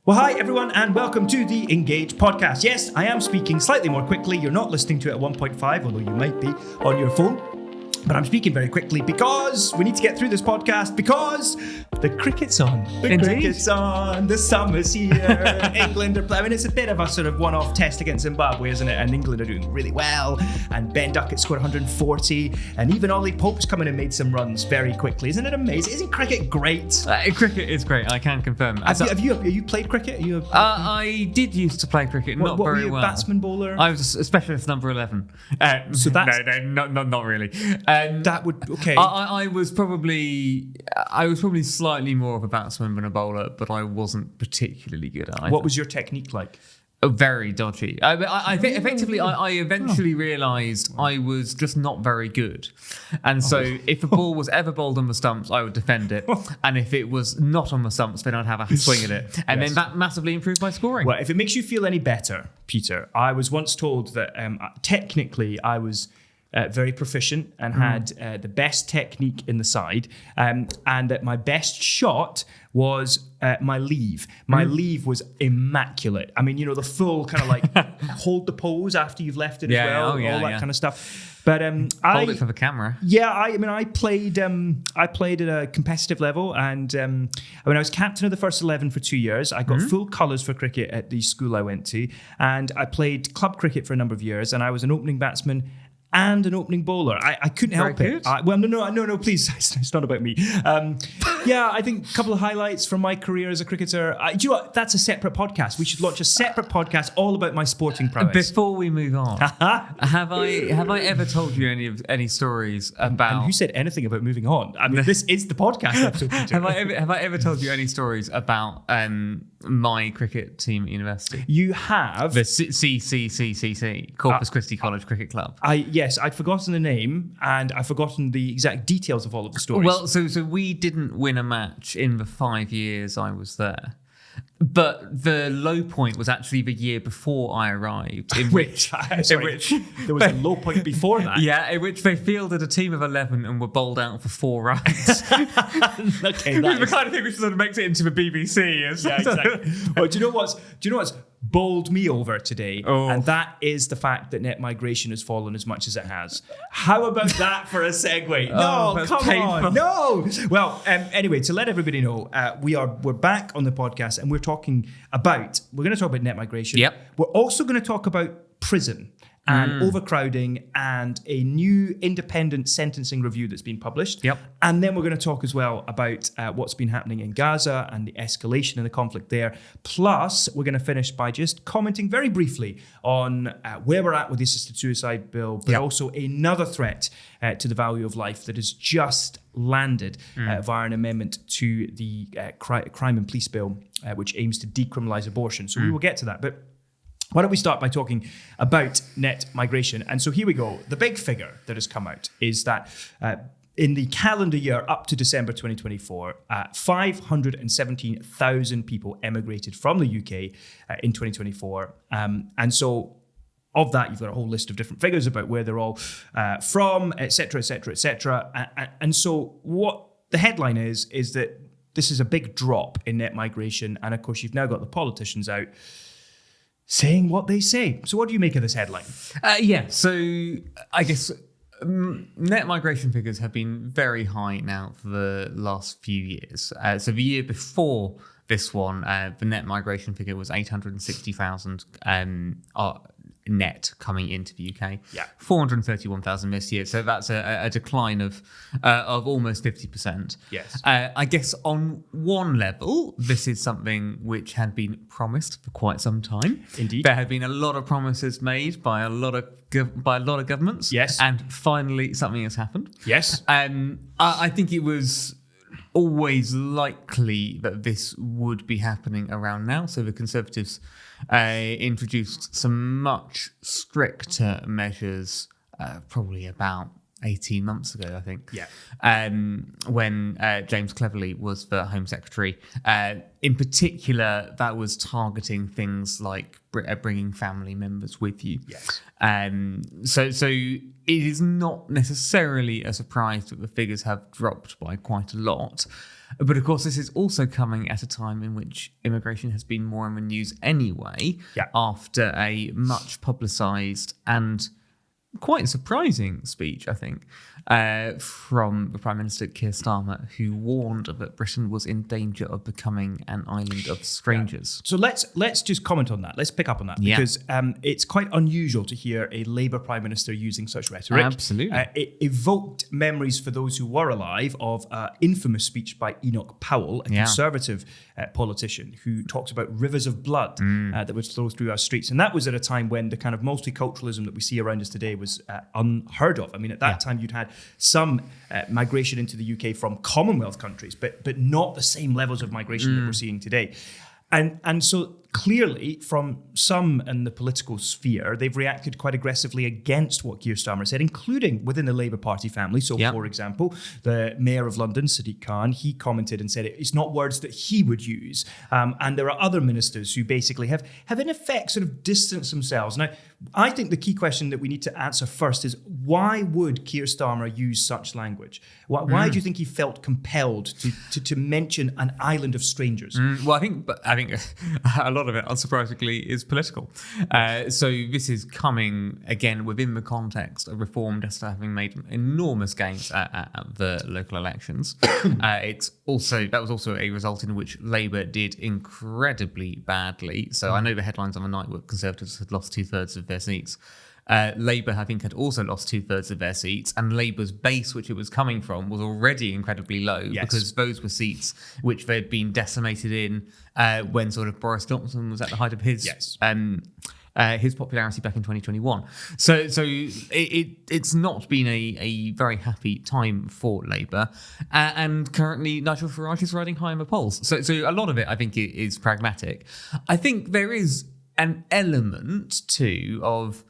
Well, hi everyone, and welcome to the Engage podcast. Yes, I am speaking slightly more quickly. You're not listening to it at 1.5, although you might be on your phone. But I'm speaking very quickly because we need to get through this podcast because the cricket's on. The cricket's on. The summer's here. England are playing. I mean, it's a bit of a sort of one-off test against Zimbabwe, isn't it? And England are doing really well. And Ben Duckett scored 140. And even Ollie Pope's come in and made some runs very quickly. Isn't it amazing? Isn't cricket great? Cricket is great. I can confirm. Have you played cricket? I did used to play cricket, not very well. What were you, batsman, bowler? I was a specialist number 11. So that's... No, not really. That would okay. I was probably slightly more of a batsman than a bowler, but I wasn't particularly good at either. What was your technique like? Very dodgy. I think effectively, I eventually realised I was just not very good, and so if a ball was ever bowled on the stumps, I would defend it, and if it was not on the stumps, then I'd have a swing at it, and then that massively improved my scoring. Well, if it makes you feel any better, Peter, I was once told that technically I was very proficient and had the best technique in the side, and that my best shot was my leave. My leave was immaculate. I mean, the full kind of like hold the pose after you've left it as well, all that kind of stuff. But hold it for the camera. Yeah, I played at a competitive level, and I was captain of the first 11 for 2 years. I got full colours for cricket at the school I went to, and I played club cricket for a number of years, and I was an opening batsman and an opening bowler. I couldn't help it. No, please. It's not about me. I think a couple of highlights from my career as a cricketer. Do you know what? That's a separate podcast. We should launch a separate podcast all about my sporting prowess. Before we move on, have I ever told you any stories about... And who said anything about moving on? I mean, this is the podcast episode. Have I ever told you any stories about my cricket team at university? You have. The CCCCC, Corpus Christi College Cricket Club. Yes, I'd forgotten the name and I've forgotten the exact details of all of the stories. Well, so we didn't win a match in the 5 years I was there. But the low point was actually the year before I arrived, in which there was a low point before that. Yeah, in which they fielded a team of 11 and were bowled out for 4 runs. Okay, that the kind of thing which sort of makes it into the BBC. Yeah, exactly. Well, do you know what's bowled me over today? Oh. And that is the fact that net migration has fallen as much as it has. How about that for a segue? No, come on, no. Well, anyway, to let everybody know, we're back on the podcast and we're going to talk about net migration. Yep. We're also going to talk about prison and overcrowding and a new independent sentencing review that's been published. Yep. And then we're going to talk as well about what's been happening in Gaza and the escalation in the conflict there. Plus, we're going to finish by just commenting very briefly on where we're at with the assisted suicide bill, but also another threat to the value of life that has just landed via an amendment to the crime and police bill, which aims to decriminalise abortion. So we will get to that. But why don't we start by talking about net migration? And so here we go. The big figure that has come out is that in the calendar year up to December 2024, 517,000 people emigrated from the UK in 2024. And so of that, you've got a whole list of different figures about where they're all from, et cetera, et cetera, et cetera. And so what the headline is that this is a big drop in net migration. And of course, you've now got the politicians out saying what they say. So what do you make of this headline? So I guess net migration figures have been very high now for the last few years. So the year before this one, the net migration figure was 860,000 net coming into the UK. Yeah. 431,000 this year. So that's a decline of almost 50%. Yes. I guess on one level, this is something which had been promised for quite some time. Indeed. There have been a lot of promises made by a lot of governments. Yes. And finally something has happened. Yes. I think it was always likely that this would be happening around now. So the Conservatives introduced some much stricter measures probably about 18 months ago, I think. Yeah. When James Cleverly was the Home Secretary. In particular, that was targeting things like bringing family members with you. Yes. So it is not necessarily a surprise that the figures have dropped by quite a lot. But of course, this is also coming at a time in which immigration has been more in the news anyway, after a much publicised and quite surprising speech, I think, from the Prime Minister Keir Starmer, who warned that Britain was in danger of becoming an island of strangers. So let's just comment on that. Let's pick up on that because it's quite unusual to hear a Labour Prime Minister using such rhetoric. Absolutely. It evoked memories for those who were alive of an infamous speech by Enoch Powell, a Conservative politician who talks about rivers of blood that would flow through our streets. And that was at a time when the kind of multiculturalism that we see around us today was unheard of. I mean, at that time, you'd had some migration into the UK from Commonwealth countries, but not the same levels of migration that we're seeing today. And so clearly, from some in the political sphere, they've reacted quite aggressively against what Keir Starmer said, including within the Labour Party family. So, for example, the Mayor of London, Sadiq Khan, he commented and said it's not words that he would use. And there are other ministers who basically have in effect sort of distanced themselves. Now, I think the key question that we need to answer first is why would Keir Starmer use such language? Why do you think he felt compelled to mention an island of strangers? Well, I think a lot of it, unsurprisingly, is political. So this is coming, again, within the context of Reform just having made enormous gains at the local elections. That was also a result in which Labour did incredibly badly. So I know the headlines on the night were Conservatives had lost 2/3 of their seats. Labour, I think, had also lost 2/3 of their seats, and Labour's base, which it was coming from, was already incredibly low because those were seats which they'd been decimated in when sort of Boris Johnson was at the height of his popularity back in 2021. So it's not been a very happy time for Labour, and currently Nigel Farage is riding high in the polls. So a lot of it, I think, is pragmatic. I think there is an element too of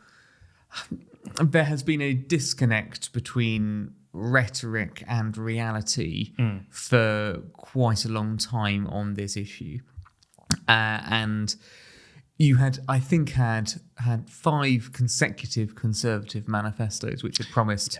there has been a disconnect between rhetoric and reality for quite a long time on this issue. And you had 5 consecutive Conservative manifestos which had promised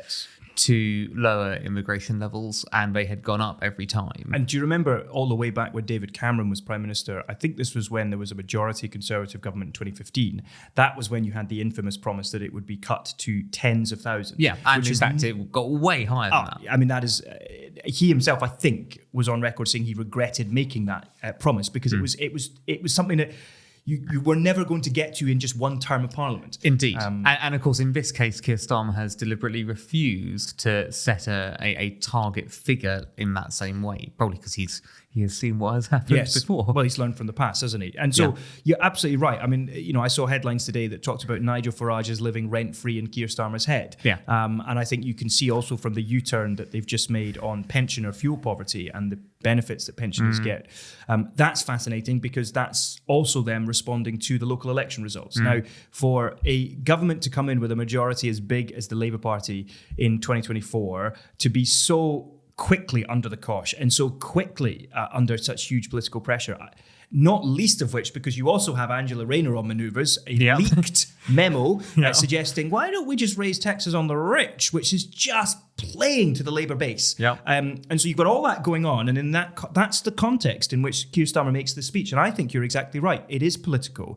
to lower immigration levels, and they had gone up every time. And do you remember all the way back when David Cameron was Prime Minister? I think this was when there was a majority Conservative government in 2015. That was when you had the infamous promise that it would be cut to tens of thousands. Yeah, and in fact, it got way higher than that. I mean, that is... he himself, I think, was on record saying he regretted making that promise because it was something that you were never going to get to in just one term of Parliament. Indeed. And of course, in this case, Keir Starmer has deliberately refused to set a target figure in that same way, probably because he has seen what has happened before. Well, he's learned from the past, hasn't he? And so you're absolutely right. I mean, I saw headlines today that talked about Nigel Farage is living rent-free in Keir Starmer's head. Yeah. And I think you can see also from the U-turn that they've just made on pensioner fuel poverty and the benefits that pensioners get. That's fascinating because that's also them responding to the local election results. Now, for a government to come in with a majority as big as the Labour Party in 2024, to be so quickly under the cosh and so quickly under such huge political pressure, not least of which because you also have Angela Rayner on manoeuvres, a leaked memo suggesting, why don't we just raise taxes on the rich, which is just playing to the Labour base. And so you've got all that going on, and in that's the context in which Keir Starmer makes this speech. And I think you're exactly right. It is political.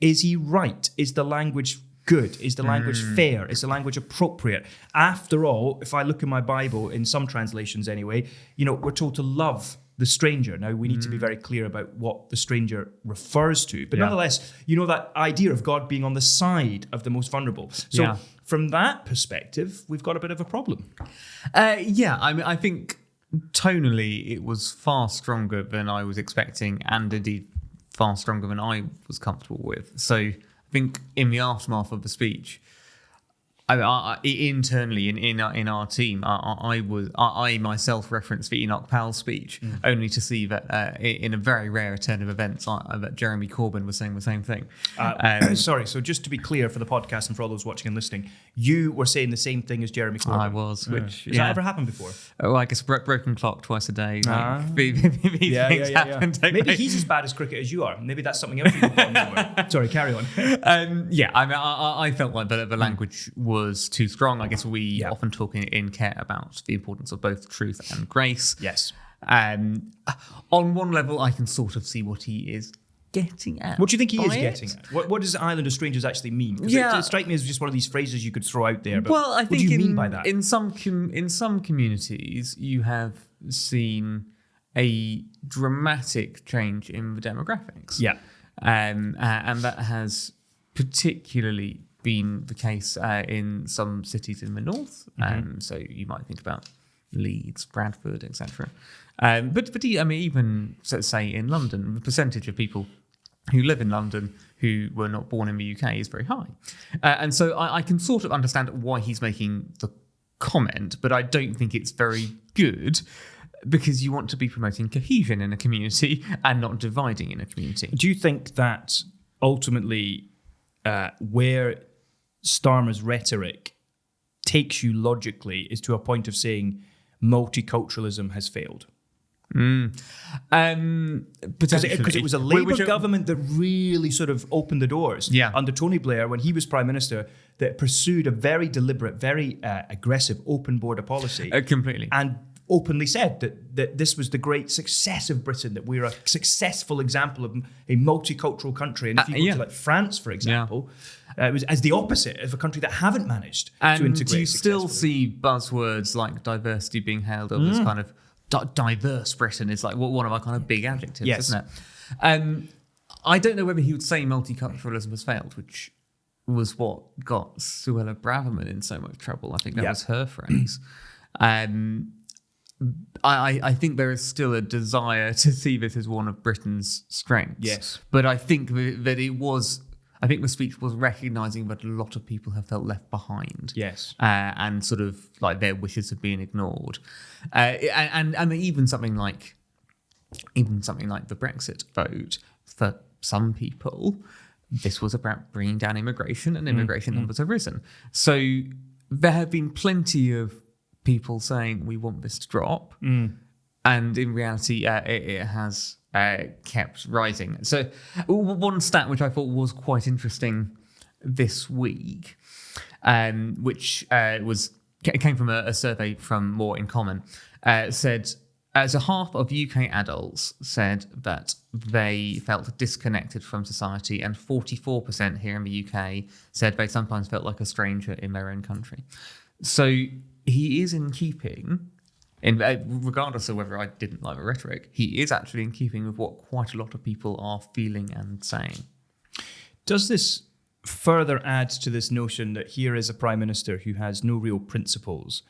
Is he right? Is the language good? Is the language fair? Is the language appropriate? After all, if I look in my Bible, in some translations anyway, we're told to love the stranger. Now, we need to be very clear about what the stranger refers to. But nonetheless, that idea of God being on the side of the most vulnerable. So from that perspective, we've got a bit of a problem. I mean, I think tonally it was far stronger than I was expecting, and indeed far stronger than I was comfortable with. So I think in the aftermath of the speech, I internally in our team, I myself referenced the Enoch Powell speech, only to see that in a very rare turn of events that Jeremy Corbyn was saying the same thing. Sorry, so just to be clear for the podcast and for all those watching and listening, you were saying the same thing as Jeremy Corbyn. I was. Which has that ever happened before? Oh, I guess broken clock twice a day. Things happen. Maybe he's as bad as cricket as you are. Maybe that's something else you could bond over. Sorry, carry on. I mean, I felt like the language was too strong. I guess we often talk in care about the importance of both truth and grace. Yes. On one level, I can sort of see what he is getting at. What do you think he is by getting it. at? What does Island of Strangers actually mean? Because Yeah. it strikes me as just one of these phrases you could throw out there. But Well, I what think do you mean by that? in some communities, you have seen a dramatic change in the demographics. Yeah. And that has particularly been the case in some cities in the north. So you might think about Leeds, Bradford, etc. But I mean, even say in London, the percentage of people who live in London who were not born in the UK is very high. And so I can sort of understand why he's making the comment, but I don't think it's very good, because you want to be promoting cohesion in a community and not dividing in a community. Do you think that ultimately where Starmer's rhetoric takes you logically is to a point of saying multiculturalism has failed? Because it was a Labour government that really sort of opened the doors under Tony Blair when he was Prime Minister, that pursued a very deliberate, very aggressive open border policy. Completely. And openly said that this was the great success of Britain, that we're a successful example of a multicultural country. And if you go to like France, for example, it was as the opposite of a country that haven't managed to integrate. And you still see buzzwords like diversity being hailed up as kind of diverse Britain is like one of our kind of big adjectives, isn't it? I don't know whether he would say multiculturalism has failed, which was what got Suella Braverman in so much trouble. I think that was her phrase. I think there is still a desire to see this as one of Britain's strengths. Yes. But I think that it was... I think the speech was recognising that a lot of people have felt left behind. Yes. And sort of like their wishes have been ignored. And even something like the Brexit vote, for some people, this was about bringing down immigration, and immigration numbers have risen. So there have been plenty of people saying we want this to drop, and in reality it has kept rising. So one stat which I thought was quite interesting this week, which came from a survey from More in Common, said as a half of UK adults said that they felt disconnected from society, and 44% here in the UK said they sometimes felt like a stranger in their own country. So he is in keeping, regardless of whether I didn't like the rhetoric, he is actually in keeping with what quite a lot of people are feeling and saying. Does this further add to this notion that here is a Prime Minister who has no real principles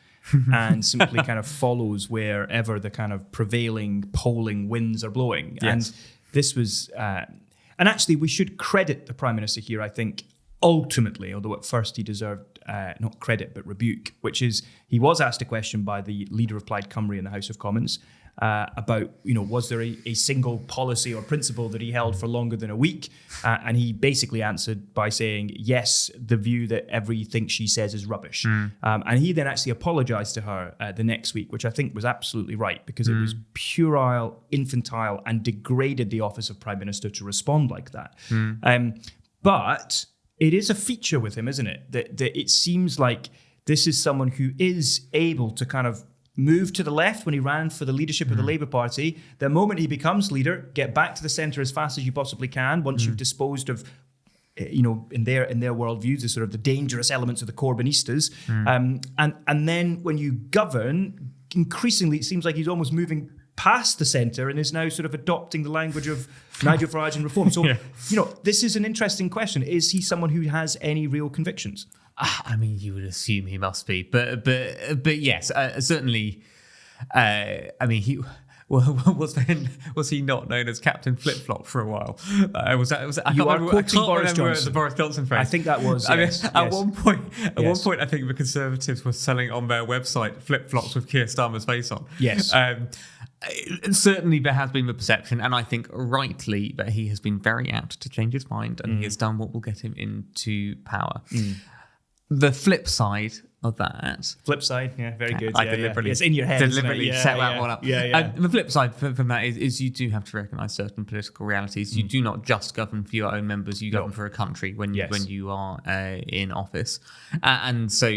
and simply kind of follows wherever the kind of prevailing polling winds are blowing? Yes. And this was... and actually, we should credit the Prime Minister here, I think, ultimately, although at first he deserved not credit but rebuke, which is he was asked a question by the leader of Plaid Cymru in the House of Commons about, was there a single policy or principle that he held for longer than a week? And he basically answered by saying, yes, the view that everything she says is rubbish. And he then actually apologised to her the next week, which I think was absolutely right, because it was puerile, infantile, and degraded the office of Prime Minister to respond like that. But it is a feature with him, isn't it? That it seems like this is someone who is able to kind of move to the left when he ran for the leadership of the Labour Party. The moment he becomes leader, get back to the centre as fast as you possibly can once you've disposed of, in their worldviews, the sort of the dangerous elements of the Corbynistas. And then when you govern, increasingly it seems like he's almost moving past the centre and is now sort of adopting the language of Nigel Farage and reform. So, this is an interesting question. Is he someone who has any real convictions? I mean, you would assume he must be, but yes, certainly. I mean, he was he not known as Captain Flip Flop for a while? Was that? I You are can't quoting remember Boris Johnson. the Boris Johnson phrase. I think that was. Yes, At one point, I think the Conservatives were selling on their website flip flops with Keir Starmer's face on. Yes. Certainly there has been the perception, and I think rightly, that he has been very apt to change his mind, and he has done what will get him into power. The flip side of that. Flip side, yeah, very good. I Yeah, deliberately, it's in your head. deliberately set that one up. Yeah. The flip side from that is you do have to recognise certain political realities. You do not just govern for your own members; you govern for a country when you are in office, and so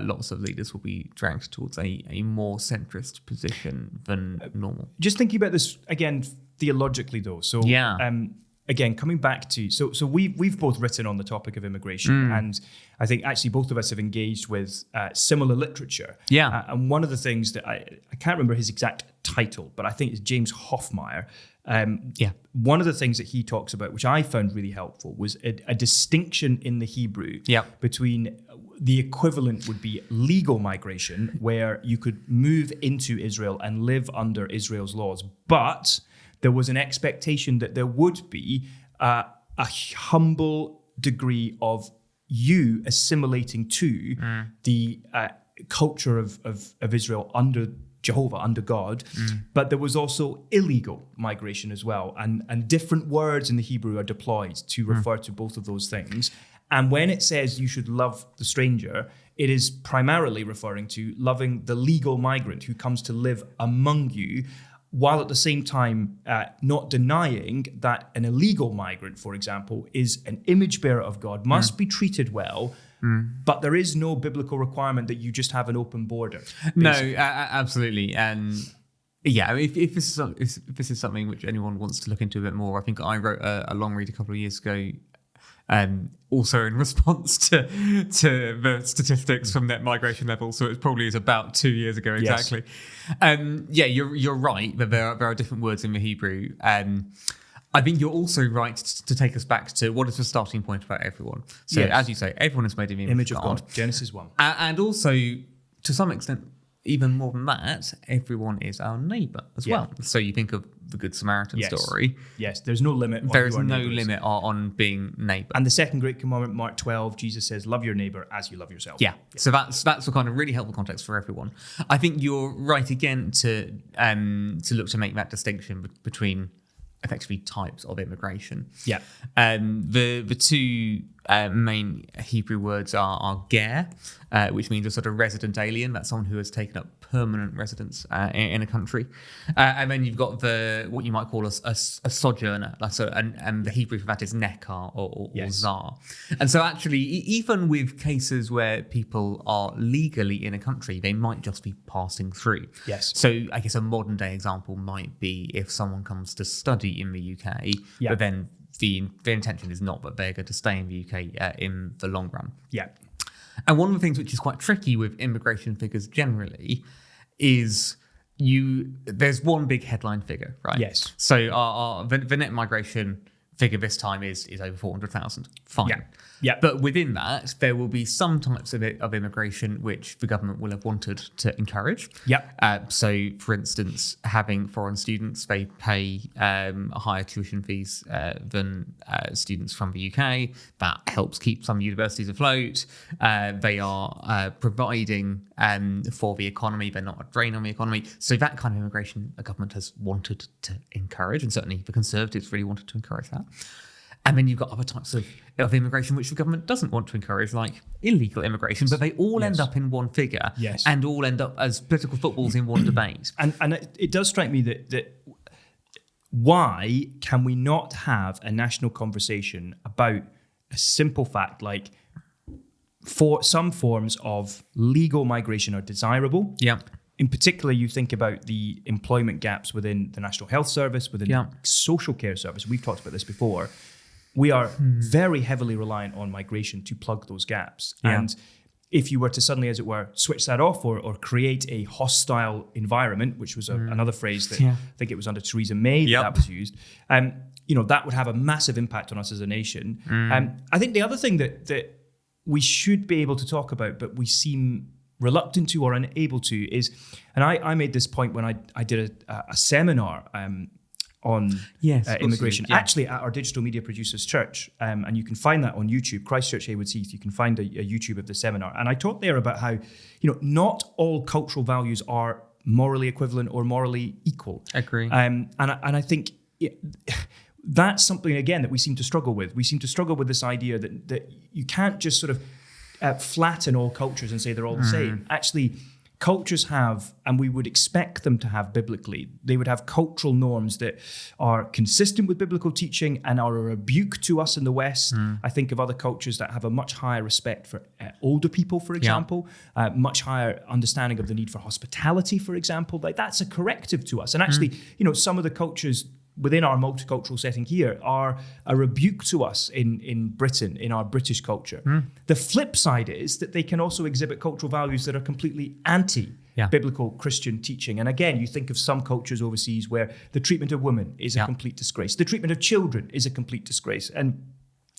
lots of leaders will be dragged towards a more centrist position than normal. Just thinking about this again theologically, though. So again, coming back to so we've both written on the topic of immigration, and I think actually both of us have engaged with similar literature. And one of the things that I can't remember his exact title, but I think it's James Hoffmeyer. One of the things that he talks about, which I found really helpful, was a distinction in the Hebrew between the equivalent would be legal migration, where you could move into Israel and live under Israel's laws, but there was an expectation that there would be a humble degree of you assimilating to the culture of Israel under Jehovah, under God. But there was also illegal migration as well. And different words in the Hebrew are deployed to refer to both of those things. And when it says you should love the stranger, it is primarily referring to loving the legal migrant who comes to live among you, while at the same time not denying that an illegal migrant, for example, is an image bearer of God, must be treated well, but there is no biblical requirement that you just have an open border. Basically. No, absolutely. And if this is something which anyone wants to look into a bit more, I think I wrote a long read a couple of years ago, also in response to the statistics from net migration levels, so it probably is about 2 years ago exactly. You're right that there are different words in the Hebrew. I think you're also right to take us back to what is the starting point about everyone. So as you say, everyone is made in the image of God. Genesis 1. And also, to some extent, even more than that, everyone is our neighbour as well. So you think of the Good Samaritan story. Yes, there's no limit. There is no limit on being neighbour. And the second great commandment, Mark 12, Jesus says, love your neighbour as you love yourself. So that's a kind of really helpful context for everyone. I think you're right again to look to make that distinction between effectively types of immigration. The two main Hebrew words are ger, which means a sort of resident alien. That's someone who has taken up permanent residence in a country. And then you've got what you might call a sojourner. And the Hebrew for that is nekar or zar. And so actually, even with cases where people are legally in a country, they might just be passing through. So I guess a modern day example might be if someone comes to study in the UK, but then the intention is not that they're going to stay in the UK in the long run. And one of the things which is quite tricky with immigration figures generally is there's one big headline figure, right? So the net migration figure this time is over 400,000. Fine. But within that, there will be some types of immigration which the government will have wanted to encourage. So, for instance, having foreign students, they pay higher tuition fees than students from the UK. That helps keep some universities afloat. They are providing for the economy. They're not a drain on the economy. So that kind of immigration, the government has wanted to encourage, and certainly the Conservatives really wanted to encourage that. And then you've got other types of immigration which the government doesn't want to encourage, like illegal immigration, but they all end up in one figure and all end up as political footballs in one debate. And it does strike me that why can we not have a national conversation about a simple fact like for some forms of legal migration are desirable? In particular, you think about the employment gaps within the National Health Service, within the social care service. We've talked about this before. We are very heavily reliant on migration to plug those gaps. And if you were to suddenly, as it were, switch that off or create a hostile environment, which was another phrase that I think it was under Theresa May that was used, that would have a massive impact on us as a nation. I think the other thing that we should be able to talk about, but we seem reluctant to or unable to is, and I made this point when I did a seminar on immigration, actually at our Digital Media Producers Church, and you can find that on YouTube, Christchurch Haywood Heath. You can find a YouTube of the seminar, and I talked there about how not all cultural values are morally equivalent or morally equal. Agree. And I think that's something again that we seem to struggle with. We seem to struggle with this idea that you can't just sort of flatten all cultures and say they're all the same. Actually, cultures have, and we would expect them to have biblically, they would have cultural norms that are consistent with biblical teaching and are a rebuke to us in the West. I think of other cultures that have a much higher respect for older people, for example, much higher understanding of the need for hospitality, for example. Like that's a corrective to us. And actually, some of the cultures within our multicultural setting here are a rebuke to us in Britain, in our British culture. The flip side is that they can also exhibit cultural values that are completely anti-biblical Christian teaching. And again, you think of some cultures overseas where the treatment of women is a complete disgrace. The treatment of children is a complete disgrace. And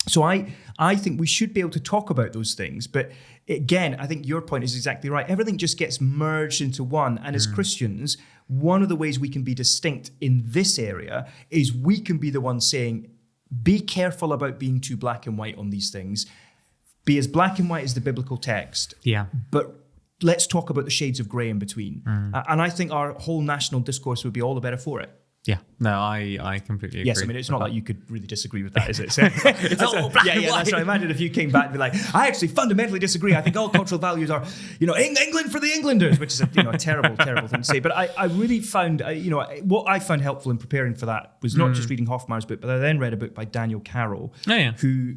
so I think we should be able to talk about those things. But again, I think your point is exactly right. Everything just gets merged into one. And as Christians, one of the ways we can be distinct in this area is we can be the ones saying, be careful about being too black and white on these things. Be as black and white as the biblical text. Yeah. But let's talk about the shades of grey in between. And I think our whole national discourse would be all the better for it. Yeah, no, I completely agree. Yes, I mean, it's not like you could really disagree with that, is it? So, it's all black and white. That's right. Imagine if you came back and be like, I actually fundamentally disagree. I think all cultural values are, England for the Englanders, which is a terrible, terrible thing to say. But I really found, what I found helpful in preparing for that was not just reading Hofmar's book, but I then read a book by Daniel Carroll, who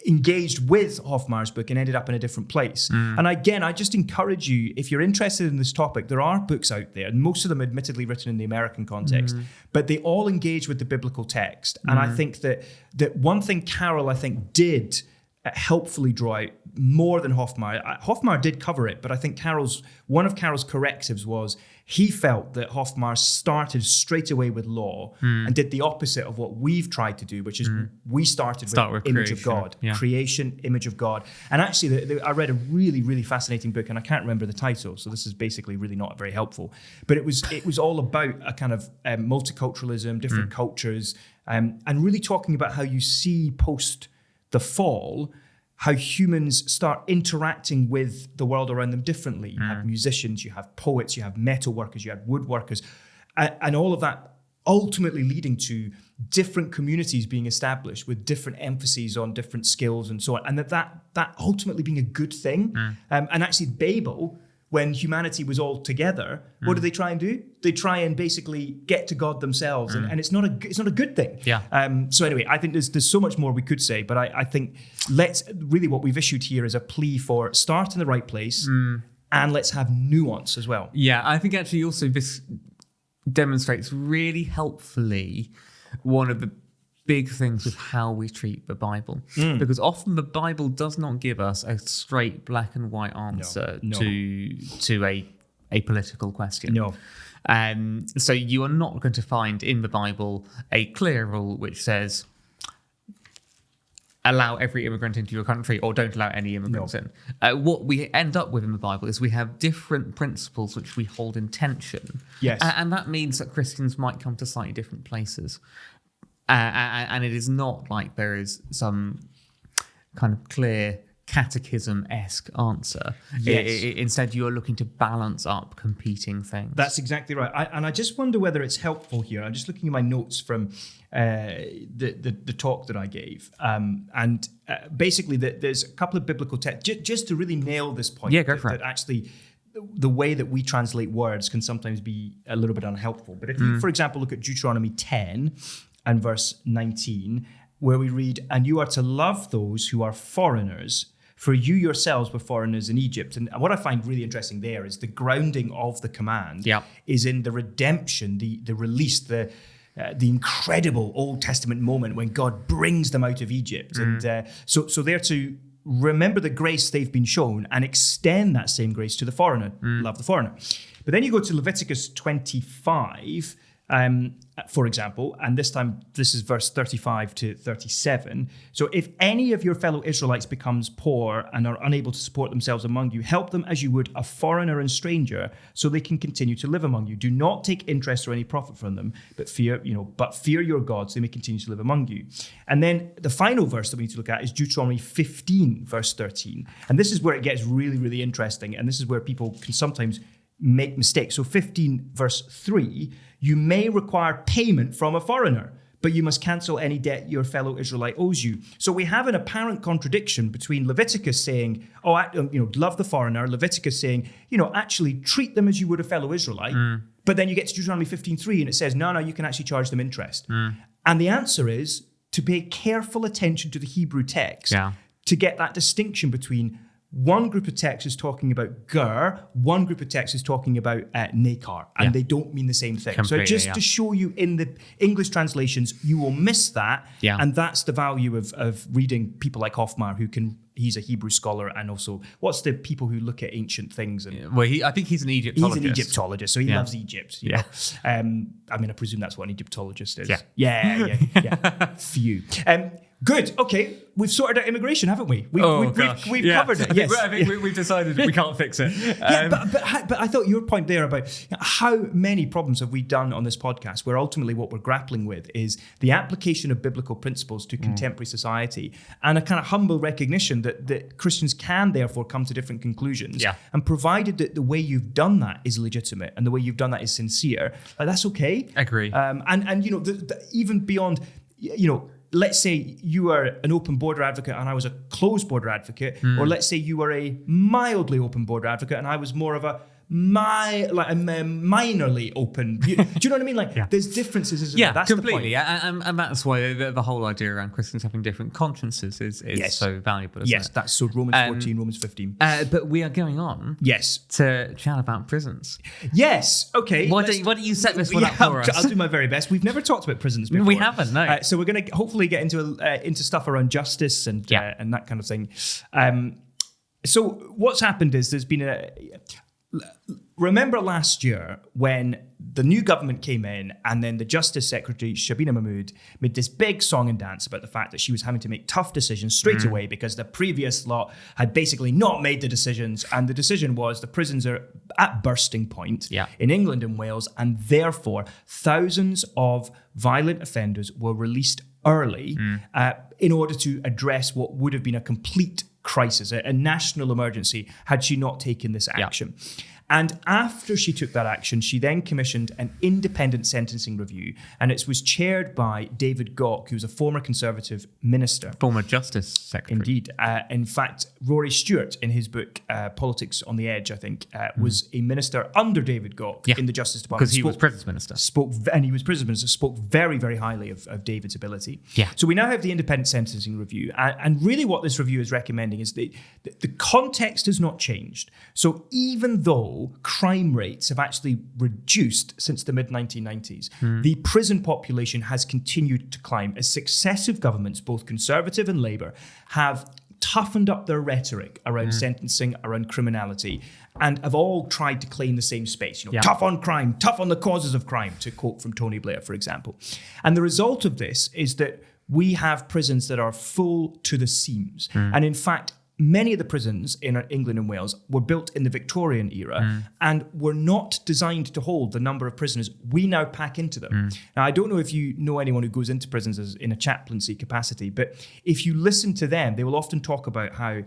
engaged with Hofmar's book and ended up in a different place. And again, I just encourage you, if you're interested in this topic, there are books out there, and most of them admittedly written in the American context, but they all engage with the biblical text. And I think that one thing Carroll, I think, did helpfully draw out more than Hofmar. Hofmar did cover it, but I think one of Carroll's correctives was he felt that Hofmar started straight away with law and did the opposite of what we've tried to do, which is we started with image of God, creation, image of God. And actually, I read a really, really fascinating book, and I can't remember the title, so this is basically really not very helpful. But it was all about a kind of multiculturalism, different cultures, and really talking about how you see post the fall, how humans start interacting with the world around them differently. You have musicians, you have poets, you have metal workers, you have woodworkers, and all of that ultimately leading to different communities being established with different emphases on different skills and so on, and that ultimately being a good thing. And actually Babel, when humanity was all together, what do they try and do? They try and basically get to God themselves, and it's not a good thing. So anyway, I think there's so much more we could say, but I think what we've issued here is a plea for start in the right place, and let's have nuance as well. Yeah, I think actually also this demonstrates really helpfully one of the big things with how we treat the Bible, because often the Bible does not give us a straight black and white answer to a political question. So you are not going to find in the Bible a clear rule which says allow every immigrant into your country or don't allow any immigrants in. What we end up with in the Bible is we have different principles which we hold in tension. Yes. And that means that Christians might come to slightly different places. And it is not like there is some kind of clear catechism-esque answer. Yes. Instead, you are looking to balance up competing things. That's exactly right. And I just wonder whether it's helpful here. I'm just looking at my notes from the talk that I gave. And basically, there's a couple of biblical texts, just to really nail this point. Yeah, go for it. That actually, the way that we translate words can sometimes be a little bit unhelpful. But if you, for example, look at Deuteronomy 10, and verse 19, where we read, "And you are to love those who are foreigners, for you yourselves were foreigners in Egypt." And what I find really interesting there is the grounding of the command is in the redemption, the release, the incredible Old Testament moment when God brings them out of Egypt. And so they're to remember the grace they've been shown and extend that same grace to the foreigner, love the foreigner. But then you go to Leviticus 25, for example, and this is verse 35 to 37. "So if any of your fellow Israelites becomes poor and are unable to support themselves among you, help them as you would a foreigner and stranger, so they can continue to live among you. Do not take interest or any profit from them, but fear your God, so they may continue to live among you." And then the final verse that we need to look at is Deuteronomy 15, verse 13. And this is where it gets really, really interesting. And this is where people can sometimes make mistakes. So 15, verse 3, "You may require payment from a foreigner, but you must cancel any debt your fellow Israelite owes you. So we have an apparent contradiction between Leviticus saying, love the foreigner, Leviticus saying, actually treat them as you would a fellow Israelite. But then you get to Deuteronomy 15:3 and it says, no, you can actually charge them interest. And the answer is to pay careful attention to the Hebrew text to get that distinction between one group of texts is talking about ger, one group of texts is talking about nakar, and they don't mean the same thing. So just to show you in the English translations, you will miss that, and that's the value of reading people like Hofmar, he's a Hebrew scholar, and also what's the people who look at ancient things? And I think he's an Egyptologist. He's an Egyptologist, so he loves Egypt. You know? I presume that's what an Egyptologist is. Yeah. Phew. Good. Okay, we've sorted out immigration, haven't we? We've covered it. I think we've decided we can't fix it. But I thought your point there about how many problems have we done on this podcast, where ultimately what we're grappling with is the application of biblical principles to contemporary society, and a kind of humble recognition that Christians can therefore come to different conclusions. And provided that the way you've done that is legitimate and the way you've done that is sincere, that's okay. Agree. And even beyond, let's say you are an open border advocate and I was a closed border advocate, or let's say you were a mildly open border advocate and I was more of a minorly open. Do you know what I mean? There's differences, isn't there? That's completely. And that's why the whole idea around Christians having different consciences is so valuable. Isn't it? That's so Romans 14, Romans 15. But we are going on. To chat about prisons. Yes. Okay. Why don't you set this one up for us? I'll do my very best. We've never talked about prisons before. We haven't. No. So we're going to hopefully get into stuff around justice and that kind of thing. So what's happened is there's been remember last year when the new government came in and then the Justice Secretary, Shabina Mahmood, made this big song and dance about the fact that she was having to make tough decisions straight away because the previous lot had basically not made the decisions, and the decision was the prisons are at bursting point in England and Wales, and therefore thousands of violent offenders were released early in order to address what would have been a complete crisis, a national emergency, had she not taken this action. And after she took that action, she then commissioned an independent sentencing review, and it was chaired by David Gauke, who's a former Conservative minister. Former Justice Secretary. Indeed. In fact, Rory Stewart, in his book, Politics on the Edge, I think, was a minister under David Gauke in the Justice Department. Because he was Prisons Minister. He was Prisons Minister, spoke very, very highly of David's ability. So we now have the independent sentencing review, and really what this review is recommending is the context has not changed. So even though crime rates have actually reduced since the mid-1990s, the prison population has continued to climb as successive governments, both Conservative and Labour, have toughened up their rhetoric around sentencing, around criminality, and have all tried to claim the same space. Tough on crime, tough on the causes of crime, to quote from Tony Blair, for example. And the result of this is that we have prisons that are full to the seams. And in fact, many of the prisons in England and Wales were built in the Victorian era and were not designed to hold the number of prisoners we now pack into them. Now, I don't know if you know anyone who goes into prisons as in a chaplaincy capacity, but if you listen to them, they will often talk about how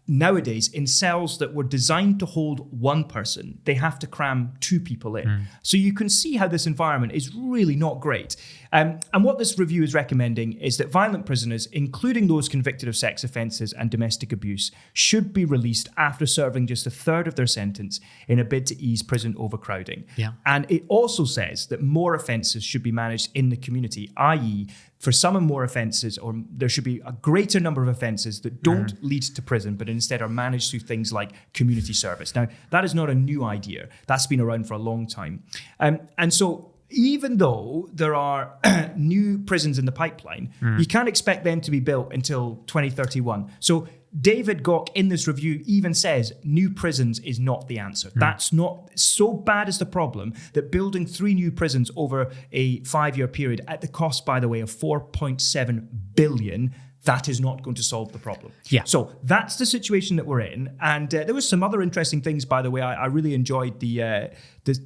nowadays, in cells that were designed to hold one person, they have to cram two people in. So you can see how this environment is really not great. And what this review is recommending is that violent prisoners, including those convicted of sex offences and domestic abuse, should be released after serving just a third of their sentence in a bid to ease prison overcrowding. And it also says that more offences should be managed in the community, i.e., for some and more offences, or there should be a greater number of offences that don't lead to prison, but instead are managed through things like community service. Now, that is not a new idea. That's been around for a long time. And so even though there are new prisons in the pipeline, you can't expect them to be built until 2031. So David Gauke in this review even says new prisons is not the answer. That's not so bad as the problem that building 3 new prisons over a 5-year period at the cost, by the way, of 4.7 billion, that is not going to solve the problem. So that's the situation that we're in. And there was some other interesting things, by the way. I really enjoyed the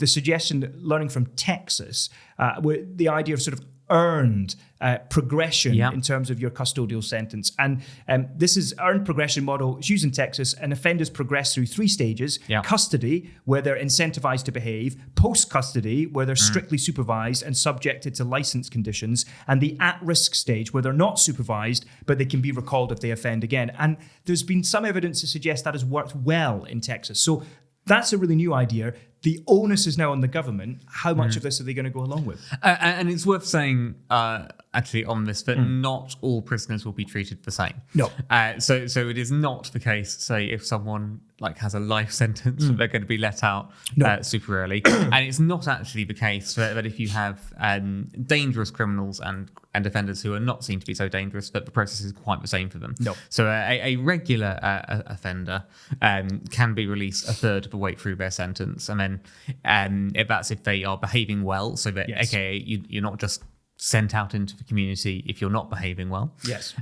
suggestion that learning from Texas, where the idea of sort of earned progression in terms of your custodial sentence. And this is earned progression model. It's used in Texas, and offenders progress through 3 stages. Custody, where they're incentivized to behave. Post-custody, where they're strictly supervised and subjected to license conditions. And the at-risk stage, where they're not supervised, but they can be recalled if they offend again. And there's been some evidence to suggest that has worked well in Texas. So that's a really new idea. The onus is now on the government. How much of this are they going to go along with? And it's worth saying, actually, on this, that not all prisoners will be treated the same. No. So it is not the case, say, if someone has a life sentence, they're going to be let out super early. And it's not actually the case that if you have dangerous criminals and offenders who are not seen to be so dangerous, that the process is quite the same for them. No. So a regular offender can be released a third of the way through their sentence, and then if they are behaving well, so that aka you're not just sent out into the community if you're not behaving well. Yes.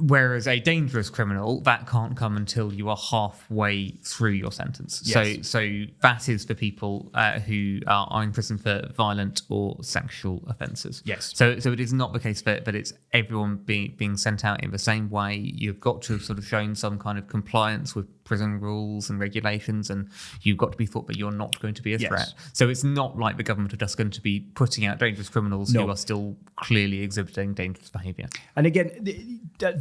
Whereas a dangerous criminal, that can't come until you are halfway through your sentence. Yes. So that is for people who are in prison for violent or sexual offences. Yes. So it is not the case that it's everyone being sent out in the same way. You've got to have sort of shown some kind of compliance with prison rules and regulations, and you've got to be thought that you're not going to be a threat. So it's not like the government are just going to be putting out dangerous criminals who are still clearly exhibiting dangerous behaviour. And again,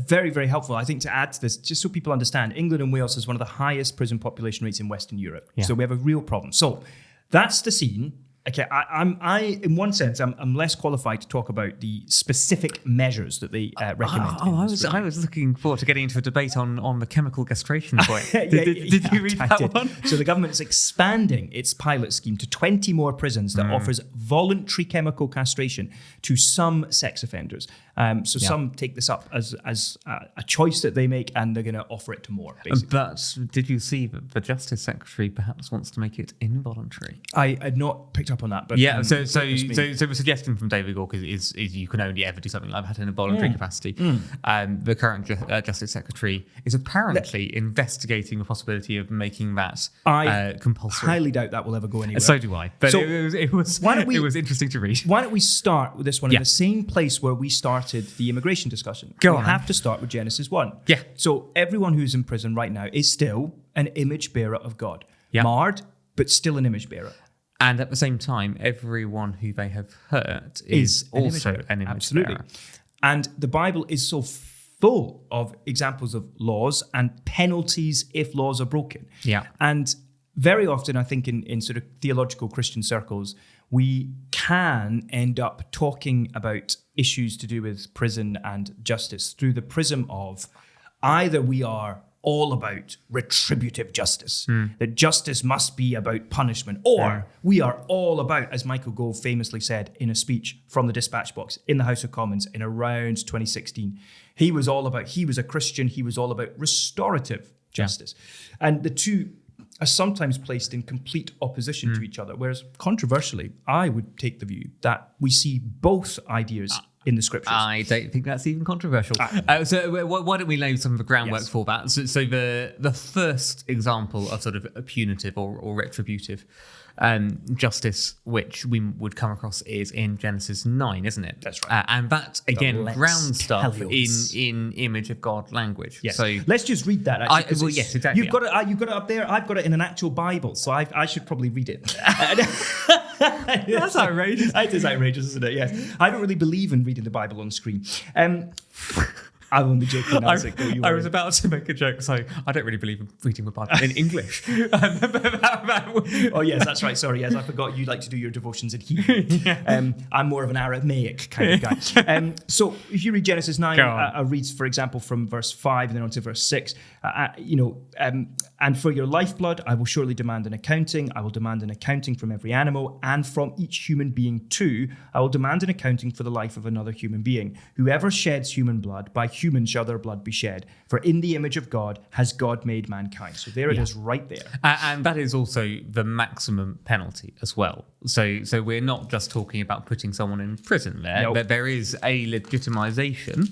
very, very helpful, I think, to add to this, just so people understand, England and Wales has one of the highest prison population rates in Western Europe. So we have a real problem. So that's the scene. Okay, I in one sense, I'm less qualified to talk about the specific measures that they recommend. I was looking forward to getting into a debate on the chemical castration point. Did you read that one? So the government is expanding its pilot scheme to 20 more prisons that offers voluntary chemical castration to some sex offenders. Some take this up as a choice that they make, and they're going to offer it to more, basically. But did you see that the Justice Secretary perhaps wants to make it involuntary? I had not picked up on that. But so the suggestion from David Gork is you can only ever do something like that in a voluntary capacity. The current Justice Secretary is apparently investigating the possibility of making that compulsory. I highly doubt that will ever go anywhere. So do I. But it was interesting to read. Why don't we start with this one in the same place where we started the immigration discussion? We have to start with Genesis 1. Yeah. So everyone who's in prison right now is still an image bearer of God. Marred, but still an image bearer. And at the same time, everyone who they have hurt is also an image bearer. And the Bible is so full of examples of laws and penalties if laws are broken. Yeah. And very often, I think in sort of theological Christian circles, we can end up talking about issues to do with prison and justice through the prism of either we are all about retributive justice, that justice must be about punishment, or we are all about, as Michael Gove famously said in a speech from the dispatch box in the House of Commons in around 2016, he was a Christian, he was all about restorative justice. And the two are sometimes placed in complete opposition to each other, whereas controversially, I would take the view that we see both ideas in the scriptures. I don't think that's even controversial. So why don't we lay some of the groundwork for that? So the first example of sort of a punitive or retributive justice, which we would come across, is in Genesis 9, isn't it? That's right. And that, again, grounds stuff in image of God language. Yes. So let's just read that, actually. Yes, exactly. You've got it up there. I've got it in an actual Bible, so I should probably read it. That's outrageous. It is outrageous, isn't it? Yes. I don't really believe in reading the Bible on screen. I'm only joking. I was about to make a joke, so I don't really believe in reading the Bible in English. Oh, yes, that's right. Sorry, yes, I forgot you like to do your devotions in Hebrew. I'm more of an Aramaic kind of guy. So if you read Genesis 9, I read, for example, from verse 5 and then on to verse 6, and for your lifeblood, I will surely demand an accounting. I will demand an accounting from every animal, and from each human being too. I will demand an accounting for the life of another human being. Whoever sheds human blood, by human shall their blood be shed. For in the image of God has God made mankind. So there it is right there. And that is also the maximum penalty as well. So we're not just talking about putting someone in prison there. Nope. There is a legitimization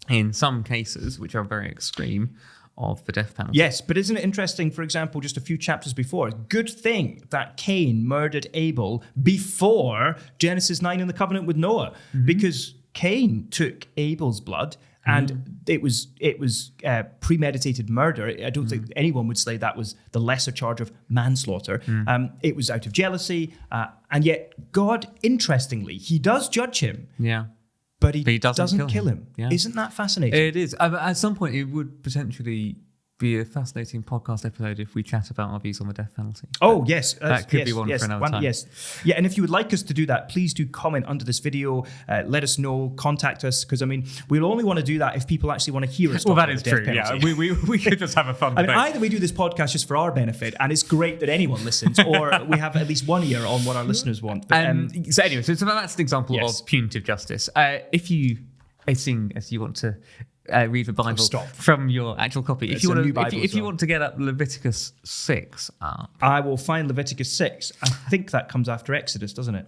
in some cases, which are very extreme, of the death penalty. Yes, but isn't it interesting, for example, just a few chapters before, good thing that Cain murdered Abel before Genesis 9 in the covenant with Noah, because Cain took Abel's blood and it was premeditated murder. I don't think anyone would say that was the lesser charge of manslaughter. It was out of jealousy, and yet God, interestingly, he does judge him. Yeah. But he doesn't kill him. Yeah. Isn't that fascinating? It is. At some point, it would potentially be a fascinating podcast episode if we chat about our views on the death penalty. Oh, yes. That could be one for another time. Yes. Yeah, and if you would like us to do that, please do comment under this video. Let us know, contact us, because, I mean, we'll only want to do that if people actually want to hear us talk that about is the death true. penalty. Yeah, we could just have a fun debate. I mean, either we do this podcast just for our benefit, and it's great that anyone listens, or we have at least 1 ear on what our listeners want. But, so anyway, so that's an example Yes. of punitive justice. If you want to read the Bible stop. from your actual copy, It's a new Bible if as you well. want to get up Leviticus 6 up, I will find Leviticus 6. I think that comes after Exodus, doesn't it?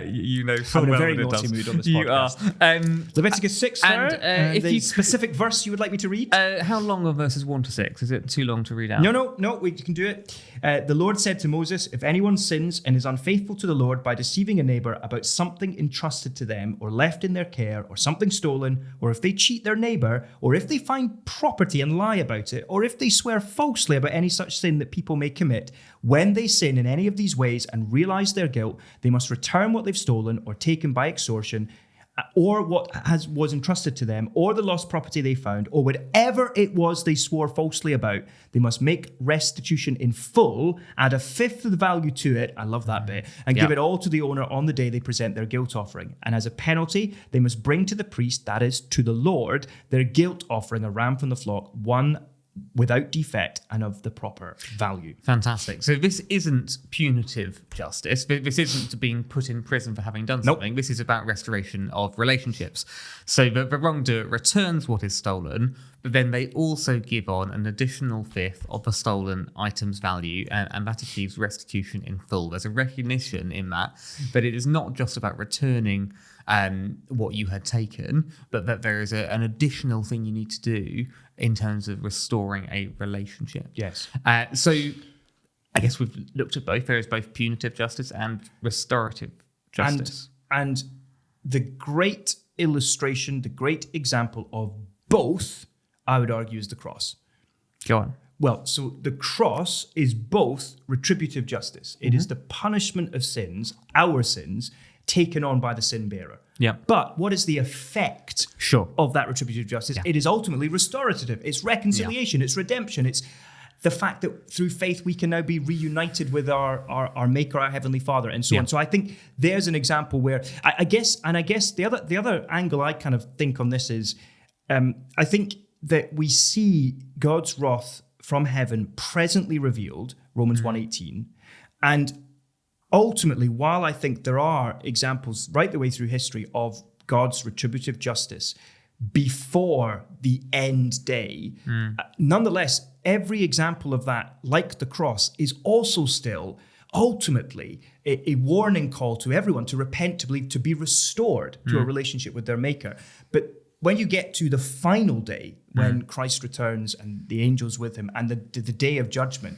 you know full I'm in a well very that it naughty does. mood on this You podcast. Leviticus 6, sir. And, if the you- specific verse you would like me to read? How long are verses 1 to 6? Is it too long to read out? No, we can do it. The Lord said to Moses, if anyone sins and is unfaithful to the Lord by deceiving a neighbor about something entrusted to them or left in their care or something stolen, or if they cheat their neighbor, or if they find property and lie about it, or if they swear falsely about any such sin that people may commit, when they sin in any of these ways and realize their guilt, they must return what they've stolen or taken by extortion, or what was entrusted to them, or the lost property they found, or whatever it was they swore falsely about. They must make restitution in full, add a fifth of the value to it, I love that bit, and give it all to the owner on the day they present their guilt offering. And as a penalty, they must bring to the priest, that is, to the Lord, their guilt offering, a ram from the flock, one without defect and of the proper value. Fantastic. So this isn't punitive justice. This isn't being put in prison for having done something. This is about restoration of relationships. So the wrongdoer returns what is stolen, but then they also give on an additional fifth of the stolen item's value, and that achieves restitution in full. There's a recognition in that it is not just about returning what you had taken, but that there is an additional thing you need to do in terms of restoring a relationship. Yes. So I guess we've looked at both. There is both punitive justice and restorative justice. And the great illustration, the great example of both, I would argue, is the cross. Go on. Well, so the cross is both retributive justice. It is the punishment of sins, our sins, taken on by the sin bearer. Yeah. But what is the effect of that retributive justice? Yeah. It is ultimately restorative. It's reconciliation. It's redemption. It's the fact that through faith we can now be reunited with our Maker, our Heavenly Father, and so on. So I think there's an example where I guess the other angle I kind of think on this is I think that we see God's wrath from heaven presently revealed, Romans 1:18, and ultimately, while I think there are examples right the way through history of God's retributive justice before the end day, nonetheless, every example of that, like the cross, is also still ultimately a warning call to everyone to repent, to believe, to be restored to a relationship with their Maker. But when you get to the final day, when Christ returns and the angels with him, and the day of judgment,